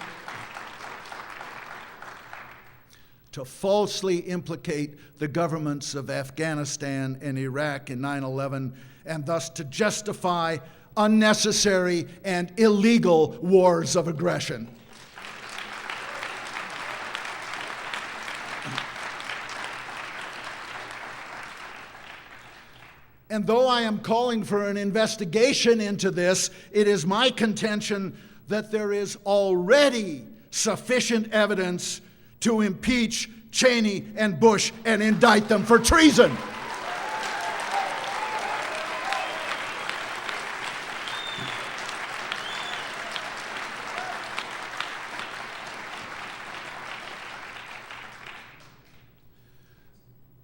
the governments of Afghanistan and Iraq in 9/11, and thus to justify unnecessary and illegal wars of aggression. And though I am calling for an investigation into this, it is my contention that there is already sufficient evidence to impeach Cheney and Bush and indict them for treason.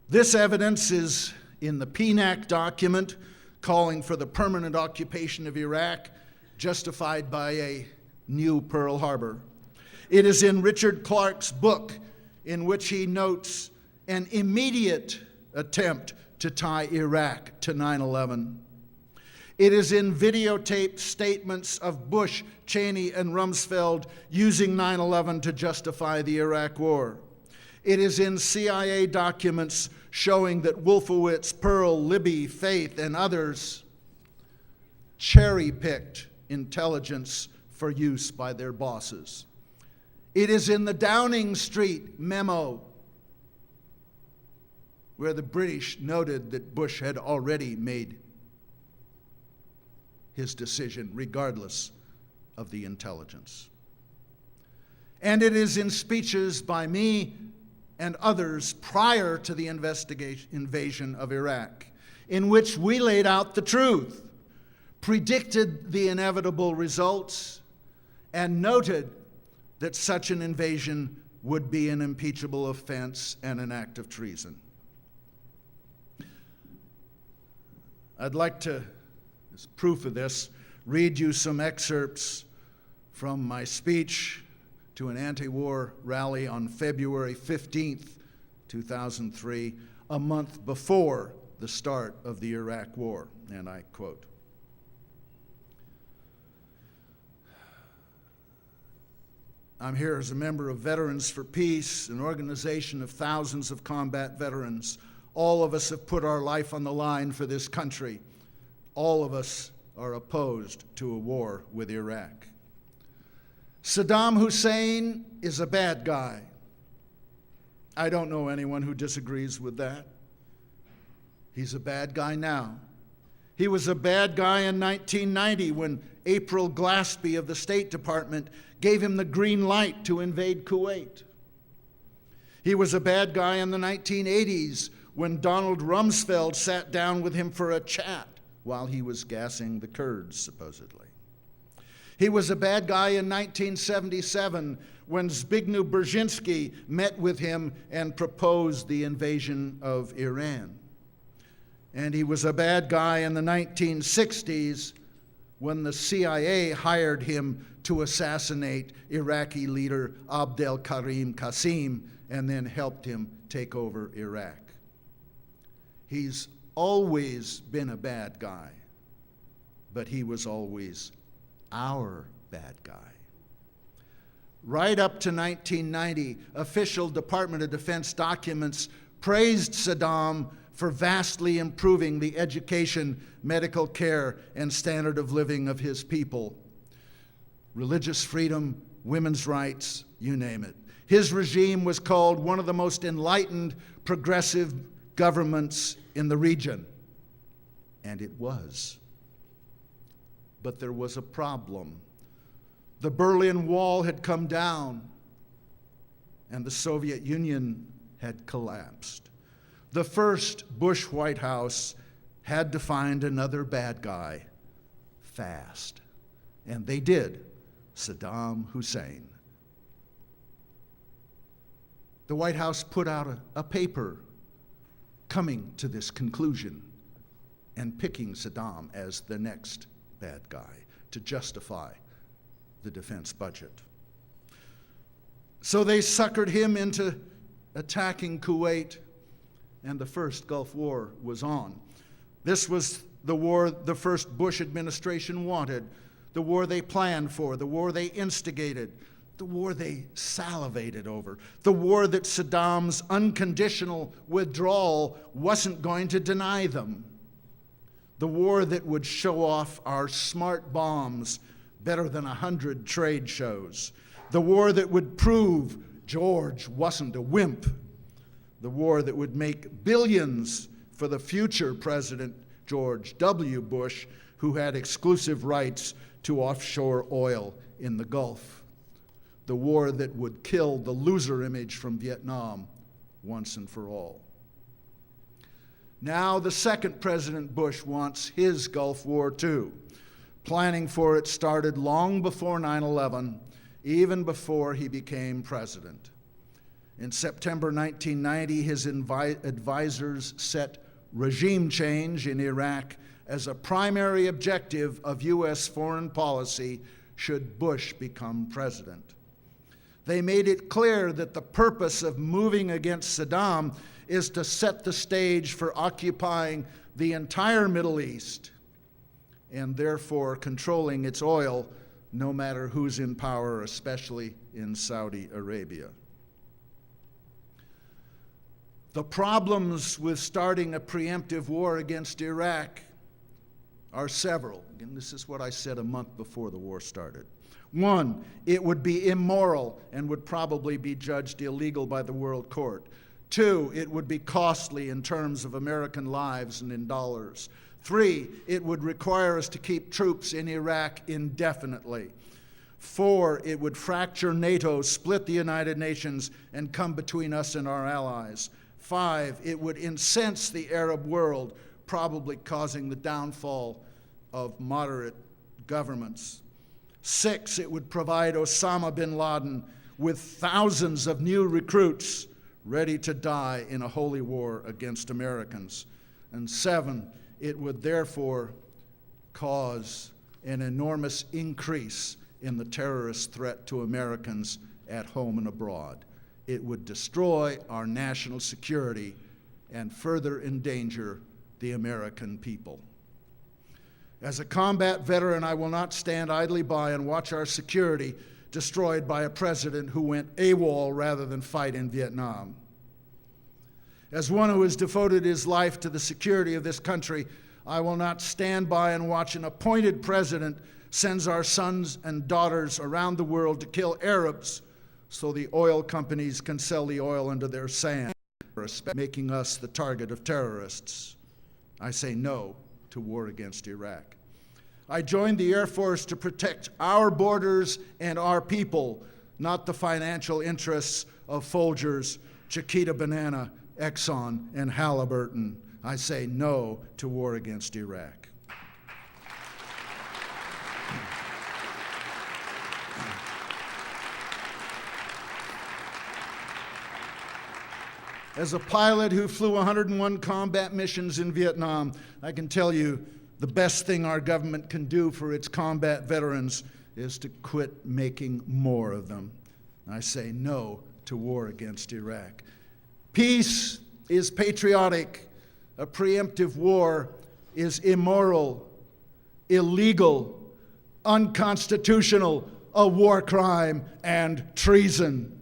This evidence is in the PNAC document calling for the permanent occupation of Iraq, justified by a new Pearl Harbor. It is in Richard Clarke's book, in which he notes an immediate attempt to tie Iraq to 9/11. It is in videotaped statements of Bush, Cheney, and Rumsfeld using 9/11 to justify the Iraq War. It is in CIA documents showing that Wolfowitz, Pearl, Libby, Faith, and others cherry-picked intelligence for use by their bosses. It is in the Downing Street memo, where the British noted that Bush had already made his decision regardless of the intelligence. And it is in speeches by me and others prior to the invasion of Iraq, in which we laid out the truth, predicted the inevitable results, and noted that such an invasion would be an impeachable offense and an act of treason. I'd like to, as proof of this, read you some excerpts from my speech to an anti-war rally on February 15th, 2003, a month before the start of the Iraq War, and I quote, "I'm here as a member of Veterans for Peace, an organization of thousands of combat veterans. All of us have put our life on the line for this country. All of us are opposed to a war with Iraq. Saddam Hussein is a bad guy. I don't know anyone who disagrees with that. He's a bad guy now. He was a bad guy in 1990 when April Glaspie of the State Department gave him the green light to invade Kuwait. He was a bad guy in the 1980s when Donald Rumsfeld sat down with him for a chat while he was gassing the Kurds, supposedly. He was a bad guy in 1977 when Zbigniew Brzezinski met with him and proposed the invasion of Iran. And he was a bad guy in the 1960s when the CIA hired him to assassinate Iraqi leader Abdel Karim Qasim and then helped him take over Iraq. He's always been a bad guy, but he was always our bad guy. Right up to 1990, official Department of Defense documents praised Saddam for vastly improving the education, medical care, and standard of living of his people. Religious freedom, women's rights, you name it. His regime was called one of the most enlightened, progressive governments in the region. And it was. But there was a problem. The Berlin Wall had come down, and the Soviet Union had collapsed. The first Bush White House had to find another bad guy fast. And they did, Saddam Hussein. The White House put out a paper coming to this conclusion and picking Saddam as the next bad guy to justify the defense budget. So they suckered him into attacking Kuwait, and the first Gulf War was on. This was the war the first Bush administration wanted, the war they planned for, the war they instigated, the war they salivated over, the war that Saddam's unconditional withdrawal wasn't going to deny them, the war that would show off our smart bombs better than 100 trade shows, the war that would prove George wasn't a wimp, the war that would make billions for the future President George W. Bush, who had exclusive rights to offshore oil in the Gulf, the war that would kill the loser image from Vietnam once and for all. Now the second President Bush wants his Gulf War too. Planning for it started long before 9/11, even before he became president. In September 1990, his advisors set regime change in Iraq as a primary objective of U.S. foreign policy should Bush become president. They made it clear that the purpose of moving against Saddam is to set the stage for occupying the entire Middle East and therefore controlling its oil, no matter who's in power, especially in Saudi Arabia. The problems with starting a preemptive war against Iraq are several. Again, this is what I said a month before the war started. One, it would be immoral and would probably be judged illegal by the World Court. Two, it would be costly in terms of American lives and in dollars. Three, it would require us to keep troops in Iraq indefinitely. Four, it would fracture NATO, split the United Nations, and come between us and our allies. Five, it would incense the Arab world, probably causing the downfall of moderate governments. Six, it would provide Osama bin Laden with thousands of new recruits ready to die in a holy war against Americans. And seven, it would therefore cause an enormous increase in the terrorist threat to Americans at home and abroad. It would destroy our national security and further endanger the American people. As a combat veteran, I will not stand idly by and watch our security destroyed by a president who went AWOL rather than fight in Vietnam. As one who has devoted his life to the security of this country, I will not stand by and watch an appointed president sends our sons and daughters around the world to kill Arabs so the oil companies can sell the oil under their sand, making us the target of terrorists. I say no to war against Iraq. I joined the Air Force to protect our borders and our people, not the financial interests of Folgers, Chiquita Banana, Exxon, and Halliburton. I say no to war against Iraq. As a pilot who flew 101 combat missions in Vietnam, I can tell you the best thing our government can do for its combat veterans is to quit making more of them. I say no to war against Iraq. Peace is patriotic. A preemptive war is immoral, illegal, unconstitutional, a war crime, and treason.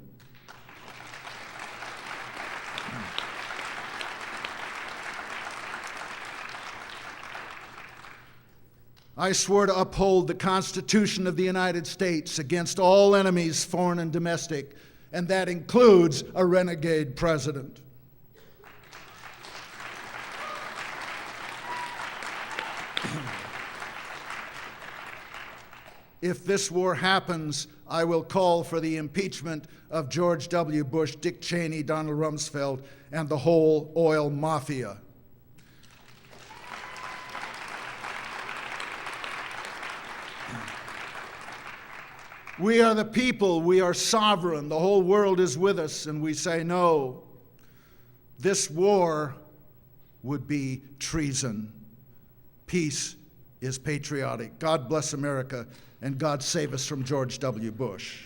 I swore to uphold the Constitution of the United States against all enemies, foreign and domestic, and that includes a renegade president. If this war happens, I will call for the impeachment of George W. Bush, Dick Cheney, Donald Rumsfeld, and the whole oil mafia. We are the people, we are sovereign, the whole world is with us, and we say no. This war would be treason. Peace is patriotic. God bless America, and God save us from George W. Bush.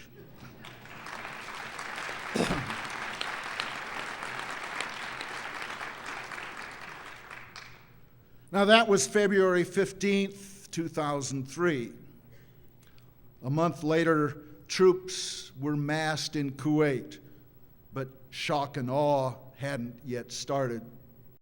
Now, that was February 15th, 2003. A month later, troops were massed in Kuwait, but shock and awe hadn't yet started.